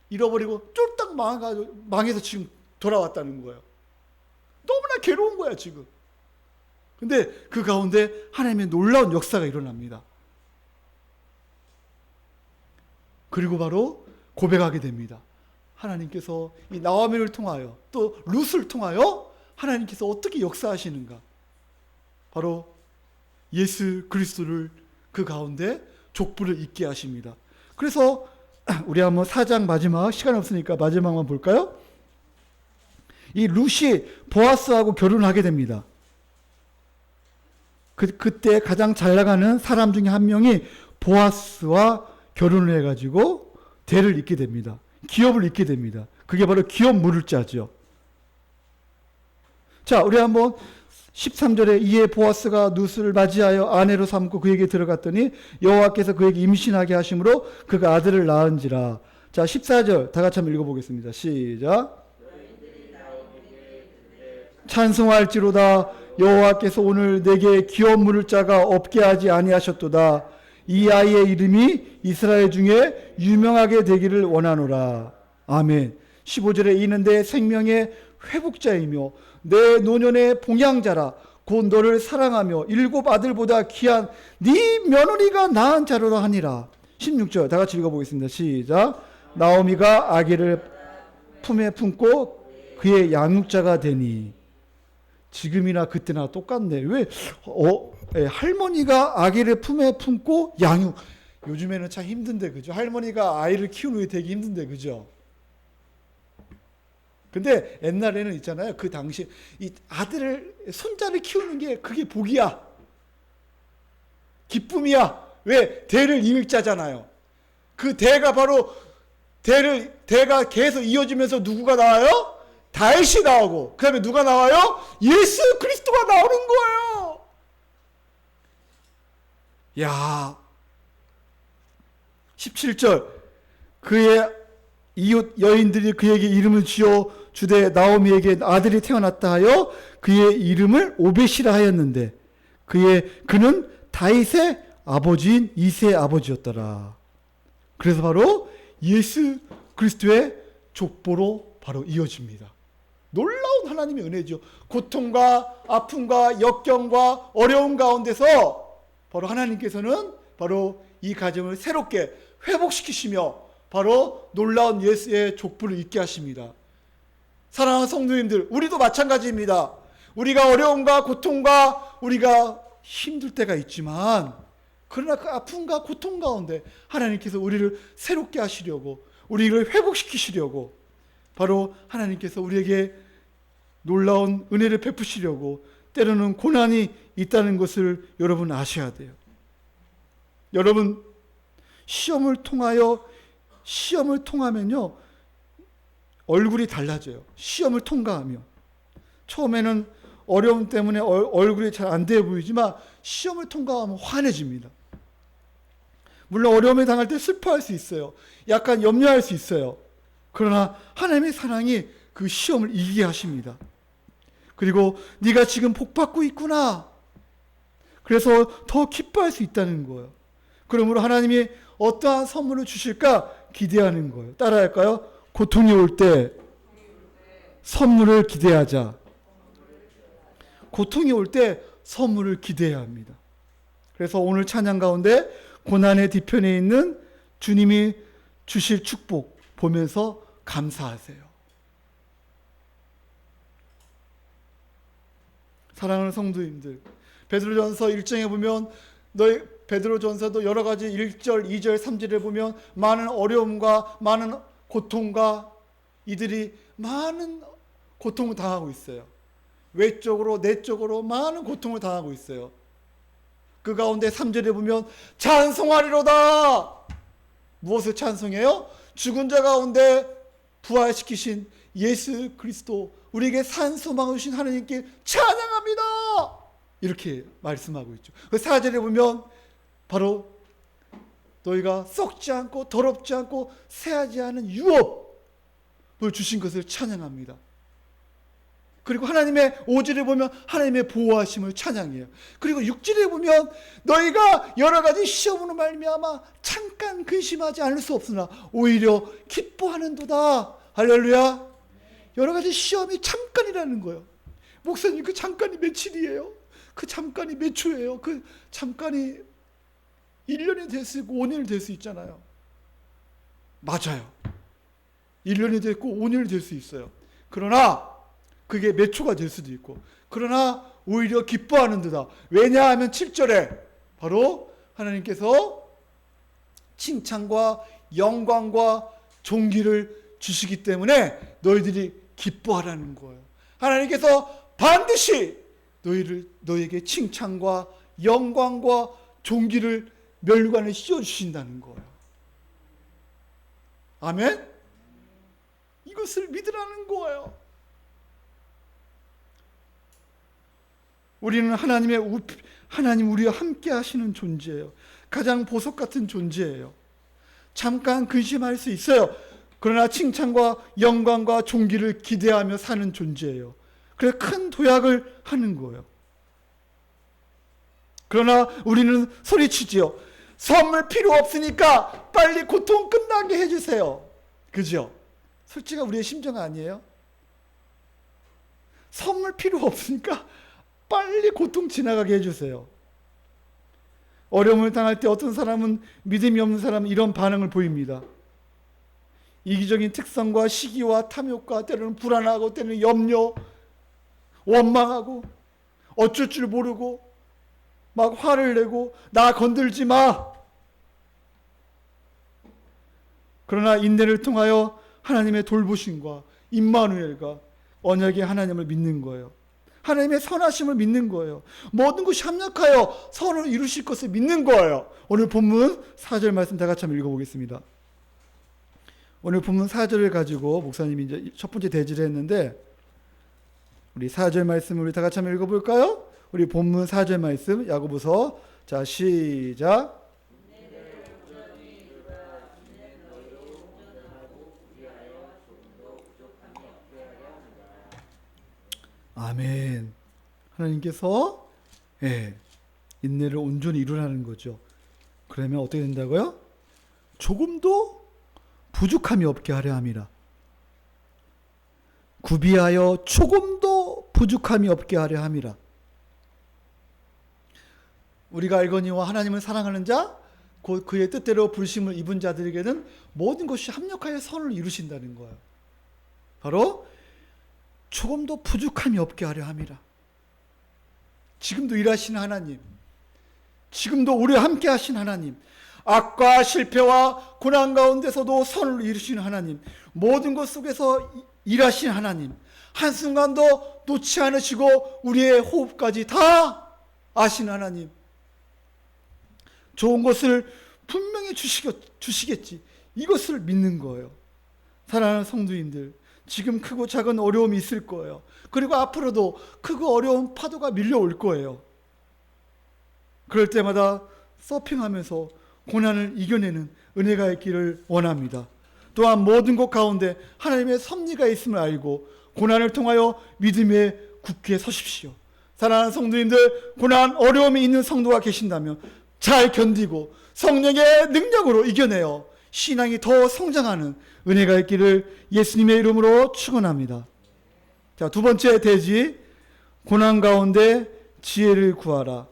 [SPEAKER 1] 잃어버리고 쫄딱 망해서 지금 돌아왔다는 거예요. 너무나 괴로운 거야 지금. 근데 그 가운데 하나님의 놀라운 역사가 일어납니다. 그리고 바로 고백하게 됩니다. 하나님께서 이 나오미를 통하여 또 룻을 통하여 하나님께서 어떻게 역사하시는가. 바로 예수 그리스도를 그 가운데 족부를 잊게 하십니다. 그래서 우리 한번 4장 마지막, 시간 없으니까 마지막만 볼까요? 이 룻이 보아스하고 결혼하게 됩니다. 그때 가장 잘 나가는 사람 중에 한 명이 보아스와 결혼을 해가지고 대를 잇게 됩니다. 기업을 잇게 됩니다. 그게 바로 기업 물을 자죠. 자, 우리 한번 13절에 이에 보아스가 룻을 맞이하여 아내로 삼고 그에게 들어갔더니 여호와께서 그에게 임신하게 하심으로 그가 아들을 낳은지라. 자, 14절 다 같이 한번 읽어보겠습니다. 시작. 찬송할지로다. 여호와께서 오늘 내게 기업 물을 자가 없게 하지 아니하셨도다. 이 아이의 이름이 이스라엘 중에 유명하게 되기를 원하노라. 아멘. 15절에 이는 내 생명의 회복자이며 내 노년의 봉양자라. 곧 너를 사랑하며 7 아들보다 귀한 네 며느리가 낳은 자로라 하니라. 16절 다 같이 읽어보겠습니다. 시작. 나오미가 아기를 품에 품고 그의 양육자가 되니. 지금이나 그때나 똑같네. 왜 할머니가 아기를 품에 품고 양육. 요즘에는 참 힘든데 그죠? 할머니가 아이를 키우는 게 되게 힘든데 그죠? 근데 옛날에는 있잖아요. 그 당시 이 아들을 손자를 키우는 게 그게 복이야. 기쁨이야. 왜? 대를 이을 자잖아요. 그 대가 바로 대가 계속 이어지면서 누구가 나와요? 다윗이 나오고 그 다음에 누가 나와요? 예수 그리스도가 나오는 거예요. 야, 17절 그의 이웃 여인들이 그에게 이름을 지어 주되 나오미에게 아들이 태어났다 하여 그의 이름을 오벳이라 하였는데 그는 다윗의 아버지인 이새의 아버지였더라. 그래서 바로 예수 그리스도의 족보로 바로 이어집니다. 놀라운 하나님의 은혜죠. 고통과 아픔과 역경과 어려움 가운데서 바로 하나님께서는 바로 이 가정을 새롭게 회복시키시며 바로 놀라운 예수의 족보를 있게 하십니다. 사랑하는 성도님들, 우리도 마찬가지입니다. 우리가 어려움과 고통과 우리가 힘들 때가 있지만 그러나 그 아픔과 고통 가운데 하나님께서 우리를 새롭게 하시려고 우리를 회복시키시려고 바로 하나님께서 우리에게 놀라운 은혜를 베푸시려고 때로는 고난이 있다는 것을 여러분 아셔야 돼요. 여러분 시험을 통하면요 얼굴이 달라져요. 시험을 통과하면 처음에는 어려움 때문에 얼굴이 잘 안 돼 보이지만 시험을 통과하면 환해집니다. 물론 어려움에 당할 때 슬퍼할 수 있어요. 약간 염려할 수 있어요. 그러나 하나님의 사랑이 그 시험을 이기게 하십니다. 그리고 네가 지금 복받고 있구나. 그래서 더 기뻐할 수 있다는 거예요. 그러므로 하나님이 어떠한 선물을 주실까 기대하는 거예요. 따라할까요? 고통이 올 때 선물을 기대하자. 고통이 올 때 선물을 기대해야 합니다. 그래서 오늘 찬양 가운데 고난의 뒤편에 있는 주님이 주실 축복 보면서 감사하세요. 사랑하는 성도님들, 베드로전서 1장에 보면 너희 베드로전서도 여러 가지 1절, 2절, 3절에 보면 많은 어려움과 많은 고통과 이들이 많은 고통을 당하고 있어요. 외적으로 내적으로 많은 고통을 당하고 있어요. 그 가운데 3절에 보면 찬송하리로다. 무엇을 찬송해요? 죽은 자 가운데 부활시키신 예수 그리스도, 우리에게 산 소망을 주신 하나님께 찬양합니다. 이렇게 말씀하고 있죠. 그 4절에 보면 바로 너희가 썩지 않고 더럽지 않고 새하지 않은 유업을 주신 것을 찬양합니다. 그리고 하나님의 5절에 보면 하나님의 보호하심을 찬양해요. 그리고 6절에 보면 너희가 여러 가지 시험으로 말미암아 잠깐 근심하지 않을 수 없으나 오히려 기뻐하는도다. 할렐루야. 여러 가지 시험이 잠깐이라는 거예요. 목사님, 그 잠깐이 며칠이에요? 그 잠깐이 몇 초예요? 그 잠깐이 1년이 될 수 있고 5년이 될 수 있잖아요. 맞아요. 1년이 됐고 5년이 될 수 있어요. 그러나 그게 몇 초가 될 수도 있고, 그러나 오히려 기뻐하는 듯다. 왜냐하면 7절에 바로 하나님께서 칭찬과 영광과 존귀를 주시기 때문에 너희들이 기뻐하라는 거예요. 하나님께서 반드시 너에게 칭찬과 영광과 존귀를 멸관에 씌워주신다는 거예요. 아멘? 이것을 믿으라는 거예요. 우리는 하나님 우리와 함께 하시는 존재예요. 가장 보석 같은 존재예요. 잠깐 근심할 수 있어요. 그러나 칭찬과 영광과 존귀를 기대하며 사는 존재예요. 그래서 큰 도약을 하는 거예요. 그러나 우리는 소리치지요. 선물 필요 없으니까 빨리 고통 끝나게 해주세요. 그죠? 솔직히 우리의 심정 아니에요? 선물 필요 없으니까 빨리 고통 지나가게 해주세요. 어려움을 당할 때 어떤 사람은, 믿음이 없는 사람은 이런 반응을 보입니다. 이기적인 특성과 시기와 탐욕과 때로는 불안하고 때로는 염려, 원망하고 어쩔 줄 모르고 막 화를 내고 나 건들지 마. 그러나 인내를 통하여 하나님의 돌보심과 임마누엘과 언약의 하나님을 믿는 거예요. 하나님의 선하심을 믿는 거예요. 모든 것이 합력하여 선을 이루실 것을 믿는 거예요. 오늘 본문 4절 말씀 다 같이 한번 읽어보겠습니다. 오늘 본문 4절을 가지고 목사님이 이제 첫 번째 대지를 했는데, 우리 4절 말씀을 우리 다 같이 한번 읽어볼까요? 우리 본문 4절 말씀 야고보서, 자 시작. 아멘. 하나님께서 인내를 온전히 이루라는 거죠. 그러면 어떻게 된다고요? 조금도 부족함이 없게 하려 함이라. 구비하여 조금도 부족함이 없게 하려 함이라. 우리가 알거니와 하나님을 사랑하는 자, 곧 그의 뜻대로 부르심을 입은 자들에게는 모든 것이 합력하여 선을 이루신다는 거예요. 바로 조금도 부족함이 없게 하려 함이라. 지금도 일하시는 하나님, 지금도 우리와 함께 하신 하나님, 악과 실패와 고난 가운데서도 선을 이루시는 하나님, 모든 것 속에서 일하신 하나님, 한순간도 놓지 않으시고 우리의 호흡까지 다 아시는 하나님, 좋은 것을 분명히 주시겠지, 이것을 믿는 거예요. 사랑하는 성도님들, 지금 크고 작은 어려움이 있을 거예요. 그리고 앞으로도 크고 어려운 파도가 밀려올 거예요. 그럴 때마다 서핑하면서 고난을 이겨내는 은혜가 있기를 원합니다. 또한 모든 것 가운데 하나님의 섭리가 있음을 알고 고난을 통하여 믿음에 굳게 서십시오. 사랑하는 성도님들, 고난, 어려움이 있는 성도가 계신다면 잘 견디고 성령의 능력으로 이겨내어 신앙이 더 성장하는 은혜가 있기를 예수님의 이름으로 축원합니다. 자, 두 번째 대지, 고난 가운데 지혜를 구하라.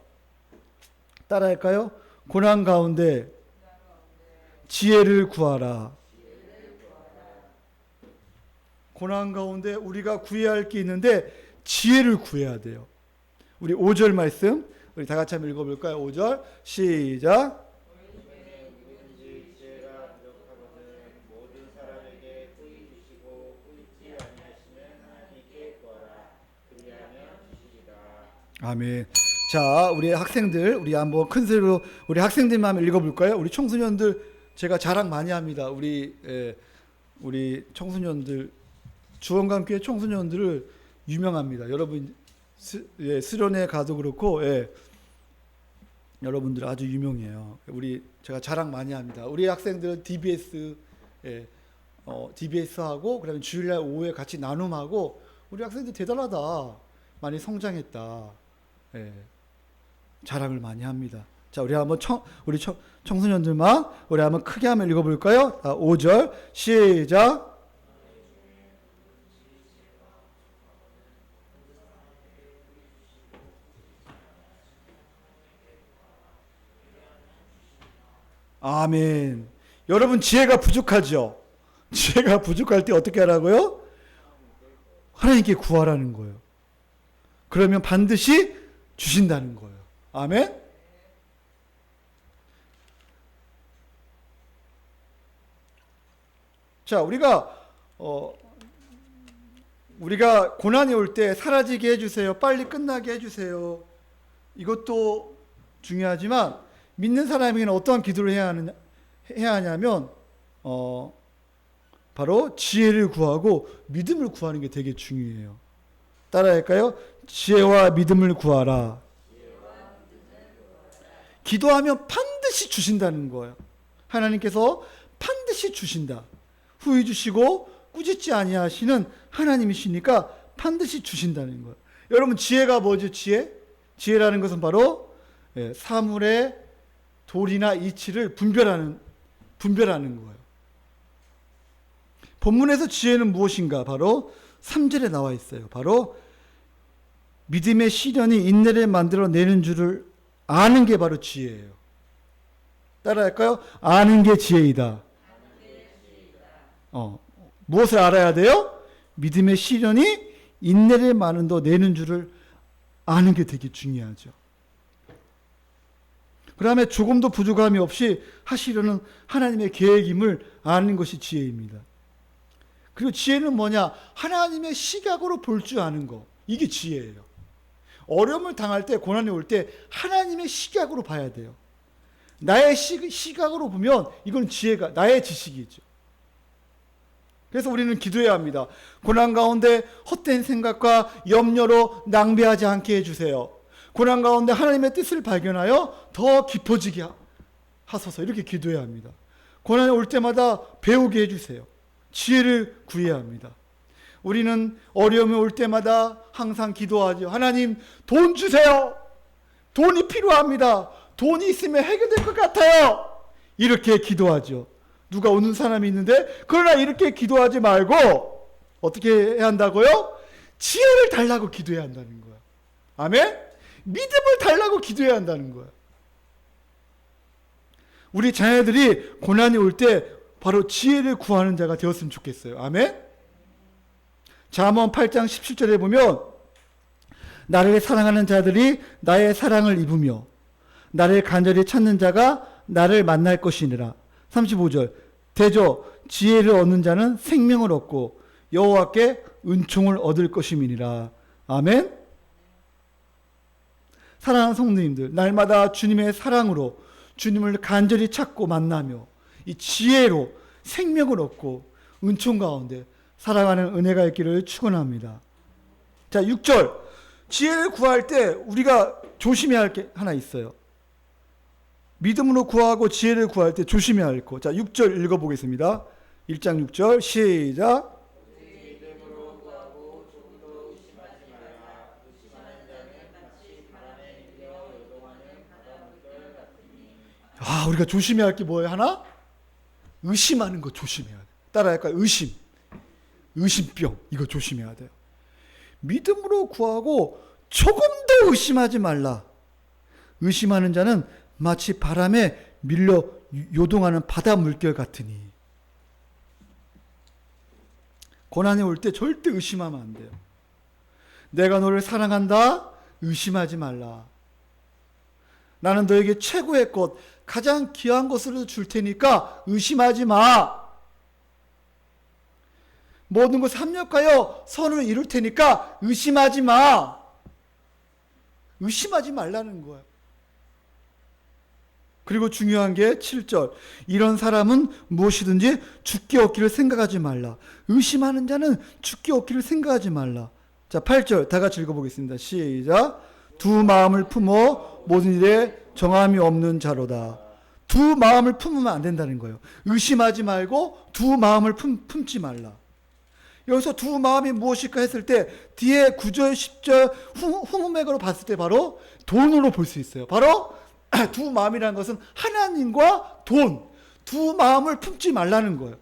[SPEAKER 1] 따라할까요? 고난 가운데 지혜를 구하라. 고난 가운데 우리가 구해야 할 게 있는데 지혜를 구해야 돼요. 우리 5절 말씀 우리 다 같이 한번 읽어볼까요? 5절 시작. 아멘. 자, 우리 학생들, 우리 한번 큰 소리로 우리 학생들만 한번 읽어볼까요? 우리 청소년들 제가 자랑 많이 합니다. 우리 청소년들 주원감교회 청소년들을 유명합니다. 여러분 수련회 가도 그렇고, 여러분들 아주 유명해요. 제가 자랑 많이 합니다. 우리 학생들은 DBS DBS하고 그다음에 주일날 오후에 같이 나눔하고 우리 학생들 대단하다. 많이 성장했다. 자랑을 많이 합니다. 자, 우리 한번 청소년들만 우리 한번 크게 한번 읽어볼까요? 5절 시작. 아멘. 여러분 지혜가 부족하죠? 지혜가 부족할 때 어떻게 하라고요? 하나님께 구하라는 거예요. 그러면 반드시 주신다는 거예요. 아멘. 자, 우리가 고난이 올 때 사라지게 해주세요. 빨리 끝나게 해주세요. 이것도 중요하지만 믿는 사람에게는 어떠한 기도를 해야 하냐면 바로 지혜를 구하고 믿음을 구하는 게 되게 중요해요. 따라할까요? 지혜와 믿음을 구하라. 기도하면 반드시 주신다는 거예요. 하나님께서 반드시 주신다. 후히 주시고 꾸짖지 아니하시는 하나님이시니까 반드시 주신다는 거예요. 여러분 지혜가 뭐죠? 지혜라는 것은 바로 사물의 도리나 이치를 분별하는 거예요. 본문에서 지혜는 무엇인가? 바로 3절에 나와 있어요. 바로 믿음의 시련이 인내를 만들어내는 줄을 아는 게 바로 지혜예요. 따라할까요? 아는 게 지혜이다. 무엇을 알아야 돼요? 믿음의 시련이 인내를 만들어내는 줄을 아는 게 되게 중요하죠. 그 다음에 조금도 부족함이 없이 하시려는 하나님의 계획임을 아는 것이 지혜입니다. 그리고 지혜는 뭐냐? 하나님의 시각으로 볼 줄 아는 거. 이게 지혜예요. 어려움을 당할 때, 고난이 올 때 하나님의 시각으로 봐야 돼요. 나의 시각으로 보면 이건 지혜가, 나의 지식이죠. 그래서 우리는 기도해야 합니다. 고난 가운데 헛된 생각과 염려로 낭비하지 않게 해주세요. 고난 가운데 하나님의 뜻을 발견하여 더 깊어지게 하소서. 이렇게 기도해야 합니다. 고난이 올 때마다 배우게 해주세요. 지혜를 구해야 합니다. 우리는 어려움이 올 때마다 항상 기도하죠. 하나님, 돈 주세요. 돈이 필요합니다. 돈이 있으면 해결될 것 같아요. 이렇게 기도하죠. 누가 오는 사람이 있는데, 그러나 이렇게 기도하지 말고 어떻게 해야 한다고요? 지혜를 달라고 기도해야 한다는 거예요. 아멘? 믿음을 달라고 기도해야 한다는 거예요. 우리 자녀들이 고난이 올 때 바로 지혜를 구하는 자가 되었으면 좋겠어요. 아멘? 잠언 8장 17절에 보면 나를 사랑하는 자들이 나의 사랑을 입으며 나를 간절히 찾는 자가 나를 만날 것이니라. 35절 대저 지혜를 얻는 자는 생명을 얻고 여호와께 은총을 얻을 것임이니라. 아멘. 사랑하는 성도님들, 날마다 주님의 사랑으로 주님을 간절히 찾고 만나며 이 지혜로 생명을 얻고 은총 가운데 살아가는 은혜가 있기를 축원합니다. 자, 6절 지혜를 구할 때 우리가 조심해야 할 게 하나 있어요. 믿음으로 구하고 지혜를 구할 때 조심해야 할 것. 자, 6절 읽어보겠습니다. 1장 6절 시작. 우리가 조심해야 할 게 뭐예요? 하나? 의심하는 거 조심해야 돼. 따라할까요? 의심병. 이거 조심해야 돼요. 믿음으로 구하고 조금도 의심하지 말라. 의심하는 자는 마치 바람에 밀려 요동하는 바다 물결 같으니. 고난이 올 때 절대 의심하면 안 돼요. 내가 너를 사랑한다. 의심하지 말라. 나는 너에게 최고의 것, 가장 귀한 것을 줄 테니까 의심하지 마. 모든 것을 합력하여 선을 이룰 테니까 의심하지 마. 의심하지 말라는 거예요. 그리고 중요한 게 7절. 이런 사람은 무엇이든지 죽게 얻기를 생각하지 말라. 의심하는 자는 죽게 얻기를 생각하지 말라. 자, 8절 다 같이 읽어보겠습니다. 시작. 두 마음을 품어 모든 일에 정함이 없는 자로다. 두 마음을 품으면 안 된다는 거예요. 의심하지 말고 두 마음을 품지 말라. 여기서 두 마음이 무엇일까 했을 때 뒤에 9절, 10절 후문맥으로 봤을 때 바로 돈으로 볼 수 있어요. 바로 두 마음이라는 것은 하나님과 돈, 두 마음을 품지 말라는 거예요.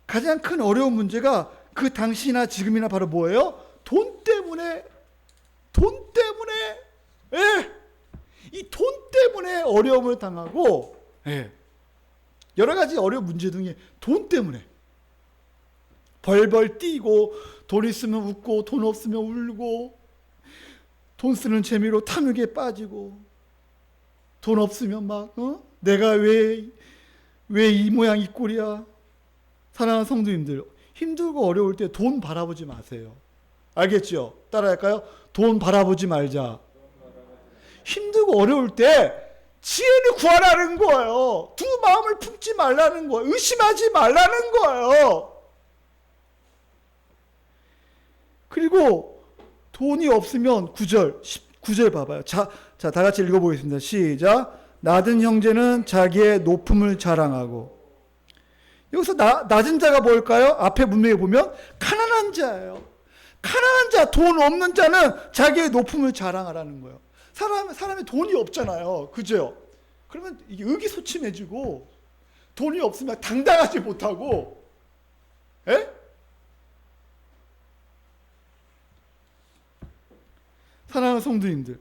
[SPEAKER 1] 가장 큰 어려운 문제가 그 당시나 지금이나 바로 뭐예요? 돈 때문에, 예, 이 돈 때문에 어려움을 당하고, 예, 여러 가지 어려운 문제 등에 돈 때문에 벌벌 뛰고, 돈 있으면 웃고 돈 없으면 울고, 돈 쓰는 재미로 탐욕에 빠지고, 돈 없으면 막 내가 왜 이 모양 이 꼴이야. 사랑하는 성도님들, 힘들고 어려울 때 돈 바라보지 마세요. 알겠죠? 따라할까요? 돈 바라보지 말자. 힘들고 어려울 때 지혜를 구하라는 거예요. 두 마음을 품지 말라는 거예요. 의심하지 말라는 거예요. 그리고 돈이 없으면 9절 봐봐요. 자, 다 같이 읽어보겠습니다. 시작. 낮은 형제는 자기의 높음을 자랑하고. 여기서 낮은 자가 뭘까요? 앞에 문맥에 보면 가난한 자예요. 가난한 자, 돈 없는 자는 자기의 높음을 자랑하라는 거예요. 사람이 돈이 없잖아요. 그죠? 그러면 이게 의기소침해지고 돈이 없으면 당당하지 못하고, 예? 사랑하는 성도님들,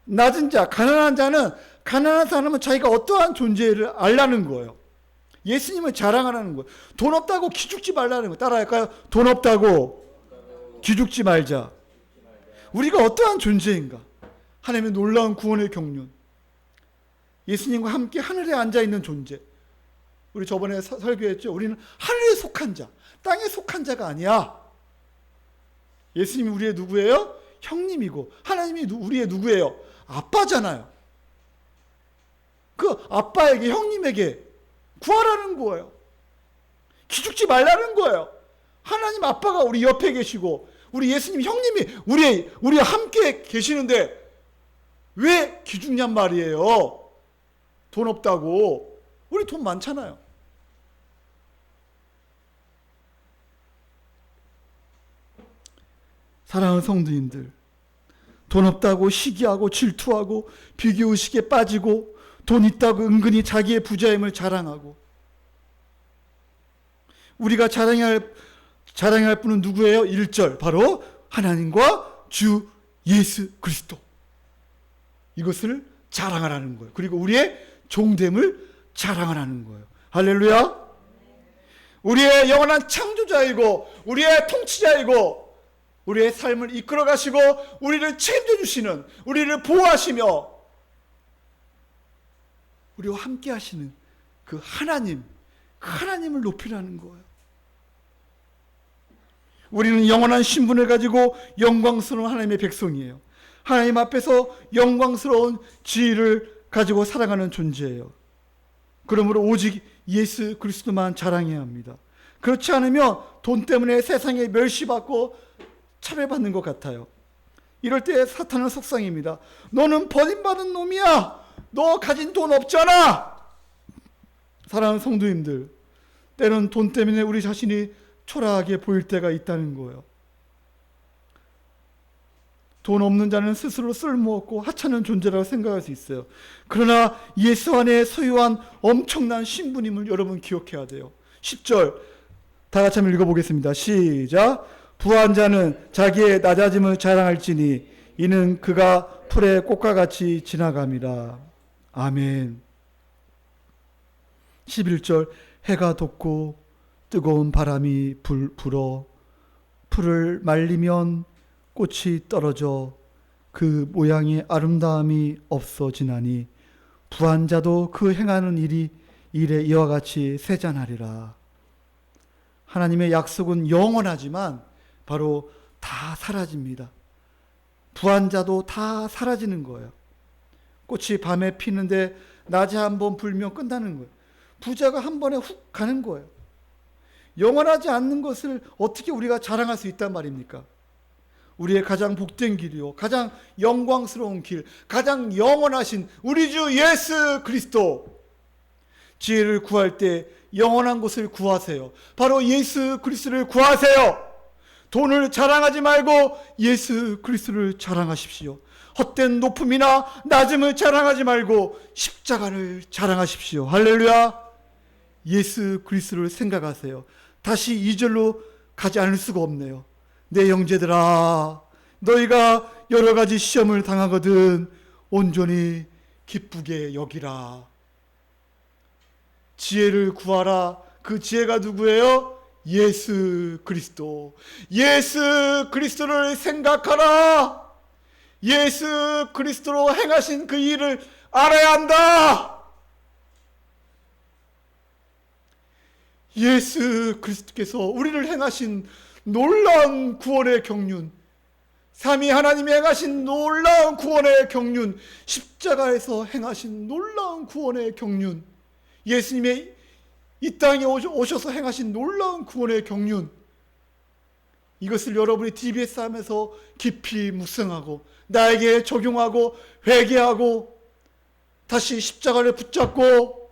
[SPEAKER 1] 낮은 자, 가난한 자는, 가난한 사람은 자기가 어떠한 존재를 알라는 거예요. 예수님을 자랑하라는 거예요. 돈 없다고 기죽지 말라는 거예요. 따라할까요? 돈 없다고 기죽지 말자. 우리가 어떠한 존재인가? 하나님의 놀라운 구원의 경륜, 예수님과 함께 하늘에 앉아있는 존재. 우리 저번에 설교했죠. 우리는 하늘에 속한 자, 땅에 속한 자가 아니야. 예수님이 우리의 누구예요? 형님이고, 하나님이 우리의 누구예요? 아빠잖아요. 그 아빠에게, 형님에게 구하라는 거예요. 기죽지 말라는 거예요. 하나님 아빠가 우리 옆에 계시고, 우리 예수님 형님이 우리와 함께 계시는데 왜 기죽냔 말이에요. 돈 없다고. 우리 돈 많잖아요. 사랑하는 성도님들, 돈 없다고 시기하고 질투하고 비교의식에 빠지고, 돈 있다고 은근히 자기의 부자임을 자랑하고, 우리가 자랑해야 할 분은 누구예요? 1절 바로 하나님과 주 예수 그리스도. 이것을 자랑하라는 거예요. 그리고 우리의 종됨을 자랑하라는 거예요. 할렐루야. 우리의 영원한 창조자이고 우리의 통치자이고 우리의 삶을 이끌어 가시고 우리를 책임져 주시는, 우리를 보호하시며 우리와 함께 하시는 그 하나님을 높이라는 거예요. 우리는 영원한 신분을 가지고 영광스러운 하나님의 백성이에요. 하나님 앞에서 영광스러운 지위를 가지고 살아가는 존재예요. 그러므로 오직 예수 그리스도만 자랑해야 합니다. 그렇지 않으면 돈 때문에 세상에 멸시받고 차별받는 것 같아요. 이럴 때 사탄은 속상입니다. 너는 버림받은 놈이야. 너 가진 돈 없잖아. 사랑하는 성도님들, 때론 돈 때문에 우리 자신이 초라하게 보일 때가 있다는 거예요. 돈 없는 자는 스스로 쓸모없고 하찮은 존재라고 생각할 수 있어요. 그러나 예수 안에 소유한 엄청난 신분임을 여러분 기억해야 돼요. 10절 다 같이 한번 읽어보겠습니다. 시작. 부한 자는 자기의 낮아짐을 자랑할지니 이는 그가 풀의 꽃과 같이 지나감이라. 아멘. 11절 해가 돋고 뜨거운 바람이 불어 풀을 말리면 꽃이 떨어져 그 모양의 아름다움이 없어지나니 부한 자도 그 행하는 일에 이와 같이 세잔하리라. 하나님의 약속은 영원하지만 바로 다 사라집니다. 부한 자도 다 사라지는 거예요. 꽃이 밤에 피는데 낮에 한번 불면 끝나는 거예요. 부자가 한 번에 훅 가는 거예요. 영원하지 않는 것을 어떻게 우리가 자랑할 수 있단 말입니까? 우리의 가장 복된 길이요, 가장 영광스러운 길, 가장 영원하신 우리 주 예수 그리스도. 지혜를 구할 때 영원한 것을 구하세요. 바로 예수 그리스도를 구하세요. 돈을 자랑하지 말고 예수 그리스도를 자랑하십시오. 헛된 높음이나 낮음을 자랑하지 말고 십자가를 자랑하십시오. 할렐루야. 예수 그리스도를 생각하세요. 다시 2절로 가지 않을 수가 없네요. 내 형제들아, 너희가 여러 가지 시험을 당하거든 온전히 기쁘게 여기라. 지혜를 구하라. 그 지혜가 누구예요? 예수 그리스도. 예수 그리스도를 생각하라. 예수 그리스도로 행하신 그 일을 알아야 한다. 예수 그리스도께서 우리를 행하신 놀라운 구원의 경륜, 삼위 하나님이 행하신 놀라운 구원의 경륜, 십자가에서 행하신 놀라운 구원의 경륜, 예수님의 이 땅에 오셔서 행하신 놀라운 구원의 경륜, 이것을 여러분이 TBS 하면서 깊이 묵상하고 나에게 적용하고 회개하고 다시 십자가를 붙잡고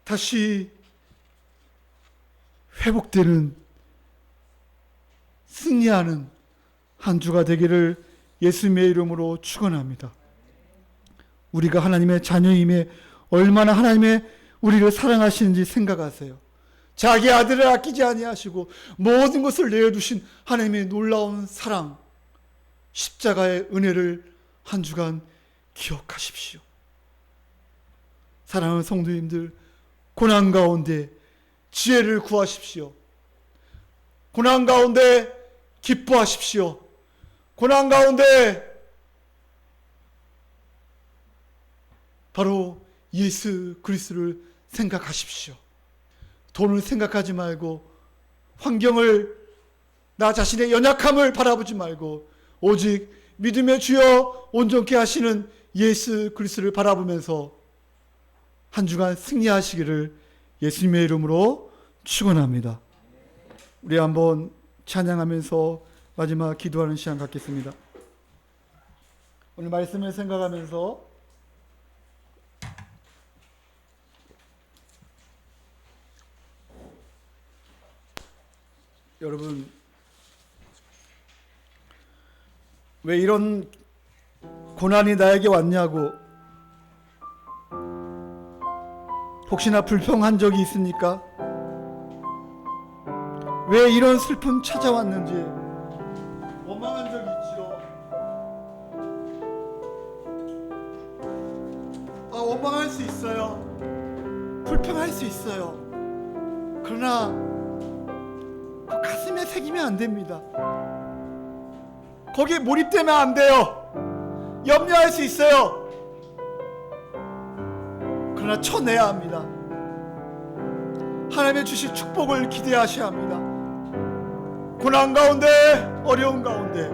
[SPEAKER 1] 다시 회복되는, 승리하는 한 주가 되기를 예수님의 이름으로 축원합니다. 우리가 하나님의 자녀임에 얼마나 하나님의 우리를 사랑하시는지 생각하세요. 자기 아들을 아끼지 아니하시고 모든 것을 내어두신 하나님의 놀라운 사랑, 십자가의 은혜를 한 주간 기억하십시오. 사랑하는 성도님들, 고난 가운데 지혜를 구하십시오. 고난 가운데 기뻐하십시오. 고난 가운데 바로 예수 그리스도를 생각하십시오. 돈을 생각하지 말고 환경을, 나 자신의 연약함을 바라보지 말고 오직 믿음의 주여 온전케 하시는 예수 그리스도를 바라보면서 한 주간 승리하시기를 예수님의 이름으로 축원합니다. 우리 한번 찬양하면서 마지막 기도하는 시간 갖겠습니다. 오늘 말씀을 생각하면서 여러분, 왜 이런 고난이 나에게 왔냐고 혹시나 불평한 적이 있습니까? 왜 이런 슬픔 찾아왔는지 원망한 적이 있지요. 원망할 수 있어요. 불평할 수 있어요. 그러나 그 가슴에 새기면 안 됩니다. 거기에 몰입되면 안 돼요. 염려할 수 있어요. 그러나 쳐내야 합니다. 하나님의 주신 축복을 기대하셔야 합니다. 고난 가운데, 어려운 가운데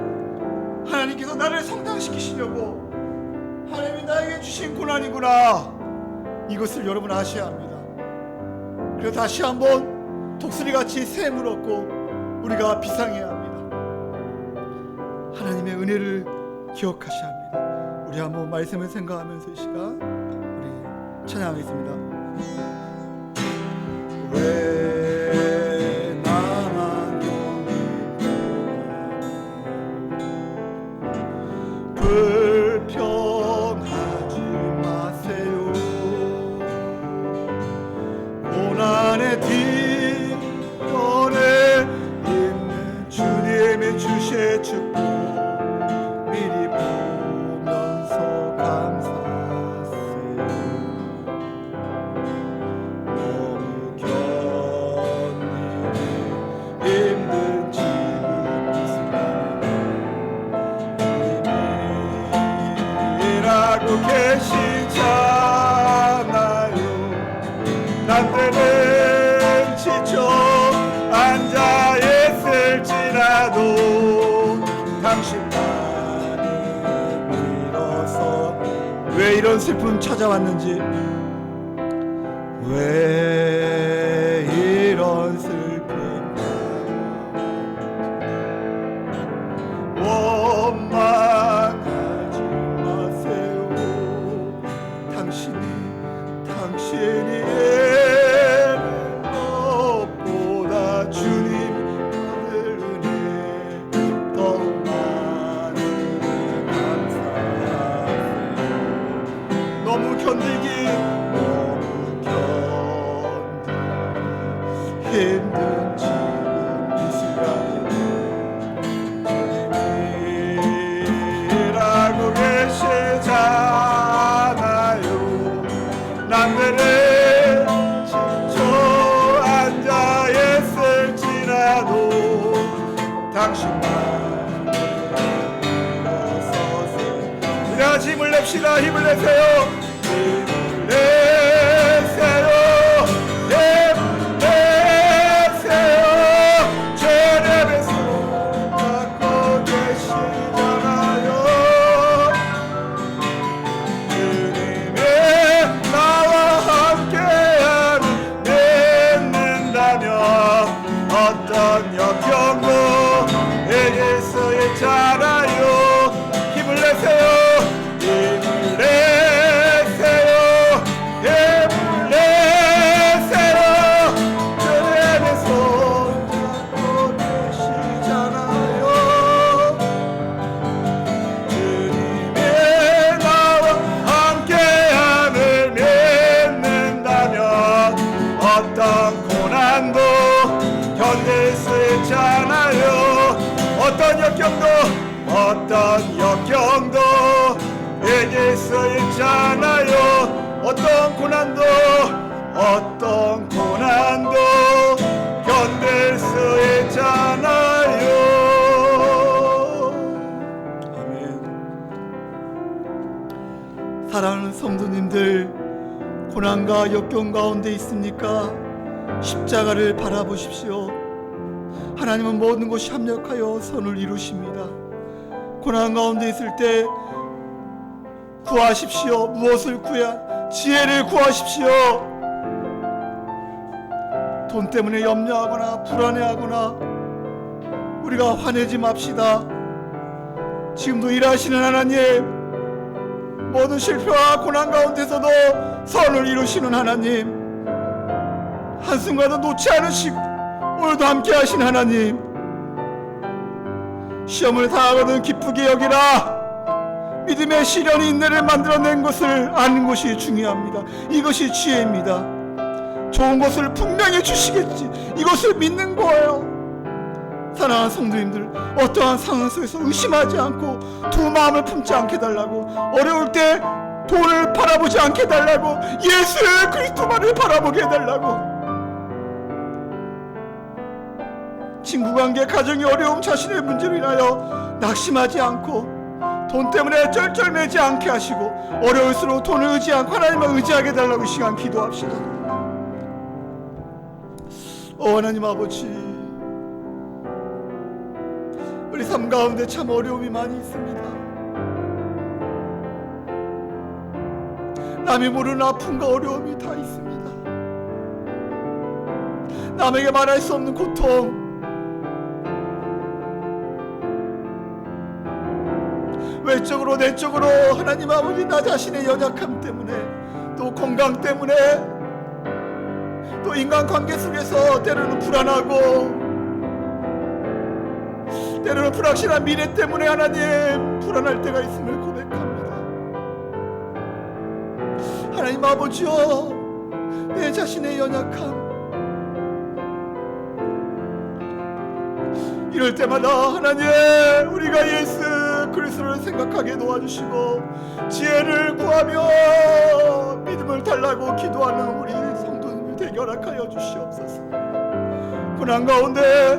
[SPEAKER 1] 하나님께서 나를 성장시키시려고 하나님이 나에게 주신 고난이구나, 이것을 여러분 아셔야 합니다. 그래서 다시 한번 독수리같이 샘을 얻고 우리가 비상해야 합니다. 하나님의 은혜를 기억하셔야 합니다. 우리 한번 말씀을 생각하면서 이 시간 우리 찬양하겠습니다. 왜 나만 불평하지 마세요. 고난의 뒤편에 있는 주님의 주실 축복 미리 보면서 감사하세요. 너무 견디기 힘든 지금 이 순간에 일하고 계시잖아요. 난 때는 지쳐 앉아 있을지라 이런 슬픔 찾아왔는지, 왜 이런 슬픔 원망하지 마세요. 당신이 것보다 주님 받을 은혜 더 많이 감사하세요. 너무 견디기 힘든 지금 이 시간에 주님이라고 계시잖아요. 남들은 지쳐 앉아 있을지라도 당신만 일어서세요. 우리 같이 힘을 냅시다. 힘을 내세요. 힘을 내세요. 어떤 역경도 이길 수 있잖아요. 어떤 고난도 견딜 수 있잖아요. 아멘. 사랑하는 성도님들, 고난과 역경 가운데 있습니까? 십자가를 바라보십시오. 하나님은 모든 것이 합력하여 선을 이루십니다. 고난 가운데 있을 때 구하십시오. 무엇을 구해야? 지혜를 구하십시오. 돈 때문에 염려하거나 불안해하거나 우리가 화내지 맙시다. 지금도 일하시는 하나님, 모든 실패와 고난 가운데서도 선을 이루시는 하나님, 한순간도 놓지 않으시고 오늘도 함께 하신 하나님, 시험을 당하거든 기쁘게 여기라. 믿음의 시련이 인내를 만들어낸 것을 아는 것이 중요합니다. 이것이 지혜입니다. 좋은 것을 분명히 주시겠지, 이것을 믿는 거예요. 사랑하는 성도님들, 어떠한 상황 속에서 의심하지 않고 두 마음을 품지 않게 달라고, 어려울 때 돈을 바라보지 않게 달라고, 예수 그리스도만을 바라보게 해달라고. 친구관계, 가정의 어려움, 자신의 문제로 인하여 낙심하지 않고 돈 때문에 쩔쩔매지 않게 하시고, 어려울수록 돈을 의지 않고 하나님만 의지하게 해달라고 이 시간 기도합시다. 하나님 아버지, 우리 삶 가운데 참 어려움이 많이 있습니다. 남이 모르는 아픔과 어려움이 다 있습니다. 남에게 말할 수 없는 고통, 외적으로 내적으로 하나님 아버지, 나 자신의 연약함 때문에, 또 건강 때문에, 또 인간관계 속에서 때로는 불안하고, 때로는 불확실한 미래 때문에 하나님 불안할 때가 있음을 고백합니다. 하나님 아버지여, 내 자신의 연약함, 이럴 때마다 하나님, 우리가 예수 그리스도를 생각하게 도와주시고 지혜를 구하며 믿음을 달라고 기도하는 우리 성도님을 되게 허락하여 주시옵소서. 고난 가운데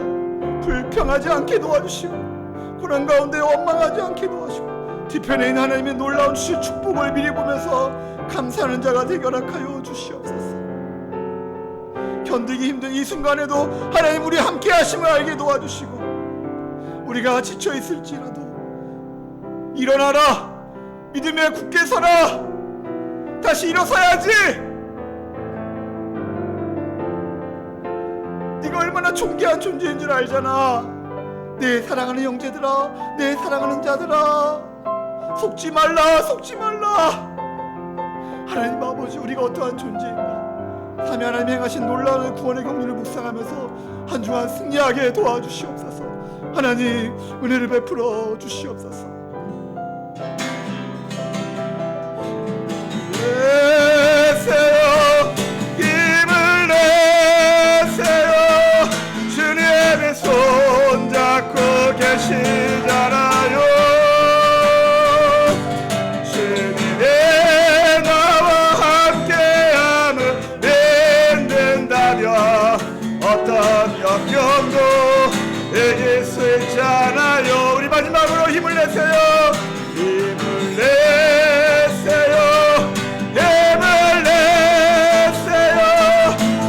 [SPEAKER 1] 불평하지 않게 도와주시고, 고난 가운데 원망하지 않게 도와주시고, 뒤편에 있는 하나님의 놀라운 주신 축복을 미리 보면서 감사하는 자가 되게 허락하여 주시옵소서. 견디기 힘든 이 순간에도 하나님 우리 함께 하심을 알게 도와주시고, 우리가 지쳐 있을지라도 일어나라, 믿음에 굳게 서라, 다시 일어서야지. 네가 얼마나 존귀한 존재인 줄 알잖아. 내 사랑하는 형제들아, 내 사랑하는 자들아, 속지 말라, 속지 말라. 하나님 아버지, 우리가 어떠한 존재인가, 삼위 하나님 행하신 놀라운 구원의 경륜을 묵상하면서 한 주간 승리하게 도와주시옵소서. 하나님 은혜를 베풀어 주시옵소서. 내세요, 힘을 내세요. 주님의 손잡고 계시잖아요. 주님의 나와 함께함을 믿는다면 어떤 역경도 이길 수 있잖아요. 우리 마지막으로 힘을 내세요. 힘을 내세요. 힘을 내세요.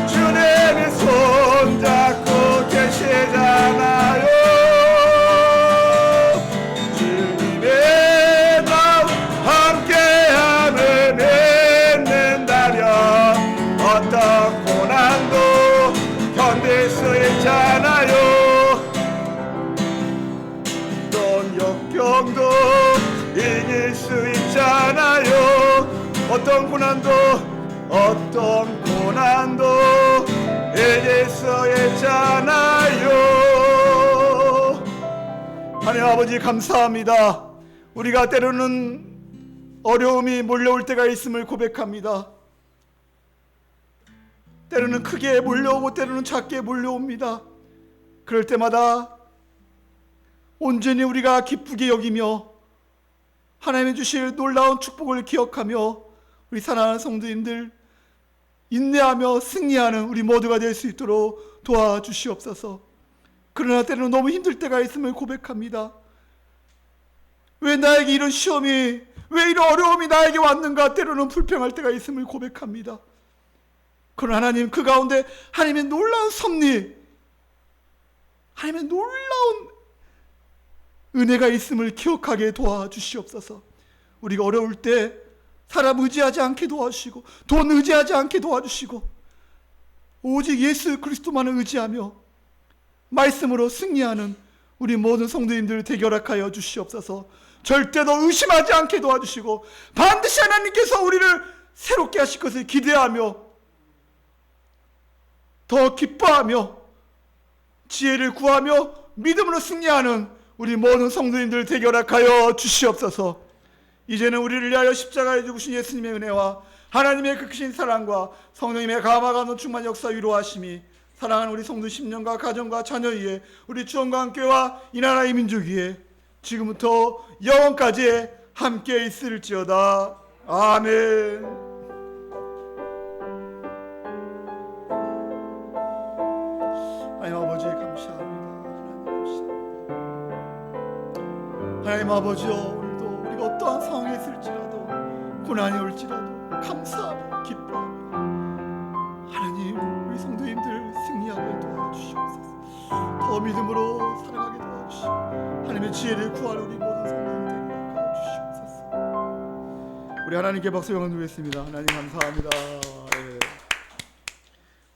[SPEAKER 1] 주님이 손잡고 계시잖아요. 주님의 나와 함께함을 믿는다면 어떤 고난도 견딜 수 있잖아요. 역경도 이길 수 있잖아요. 어떤 고난도 이길 수 있잖아요. 하나님 아버지 감사합니다. 우리가 때로는 어려움이 몰려올 때가 있음을 고백합니다. 때로는 크게 몰려오고 때로는 작게 몰려옵니다. 그럴 때마다 온전히 우리가 기쁘게 여기며 하나님이 주실 놀라운 축복을 기억하며 우리 사랑하는 성도님들 인내하며 승리하는 우리 모두가 될 수 있도록 도와주시옵소서. 그러나 때로는 너무 힘들 때가 있음을 고백합니다. 왜 나에게 이런 시험이, 왜 이런 어려움이 나에게 왔는가, 때로는 불평할 때가 있음을 고백합니다. 그러나 하나님, 그 가운데 하나님의 놀라운 섭리, 하나님의 놀라운 은혜가 있음을 기억하게 도와주시옵소서. 우리가 어려울 때 사람 의지하지 않게 도와주시고 돈 의지하지 않게 도와주시고 오직 예수 그리스도만을 의지하며 말씀으로 승리하는 우리 모든 성도님들 되결하여 주시옵소서. 절대로 의심하지 않게 도와주시고 반드시 하나님께서 우리를 새롭게 하실 것을 기대하며 더 기뻐하며 지혜를 구하며 믿음으로 승리하는 우리 모든 성도님들 되결하여 주시옵소서. 이제는 우리를 위하여 십자가에 죽으신 예수님의 은혜와 하나님의 그 크신 사랑과 성령님의 감화감동 충만 역사 위로하심이 사랑하는 우리 성도 10년과 가정과 자녀 위에 우리 주원과 함께와 이 나라의 민족 위에 지금부터 영원까지 함께 있을지어다. 아멘. 하나님 아버지 감사합니다. 하나님 아버지여, 오늘도 우리가 어떠한 상황에 있을지라도 고난이 올지라도 감사하며 기뻐하며 하나님 우리 성도님들 승리하게 도와주시옵소서. 더 믿음으로 살아가게 도와주시고 하나님의 지혜를 구하는 우리 모든 성도님들 되게 도와주시옵소서. 우리 하나님께 박수 영광 드리겠습니다. 하나님 감사합니다.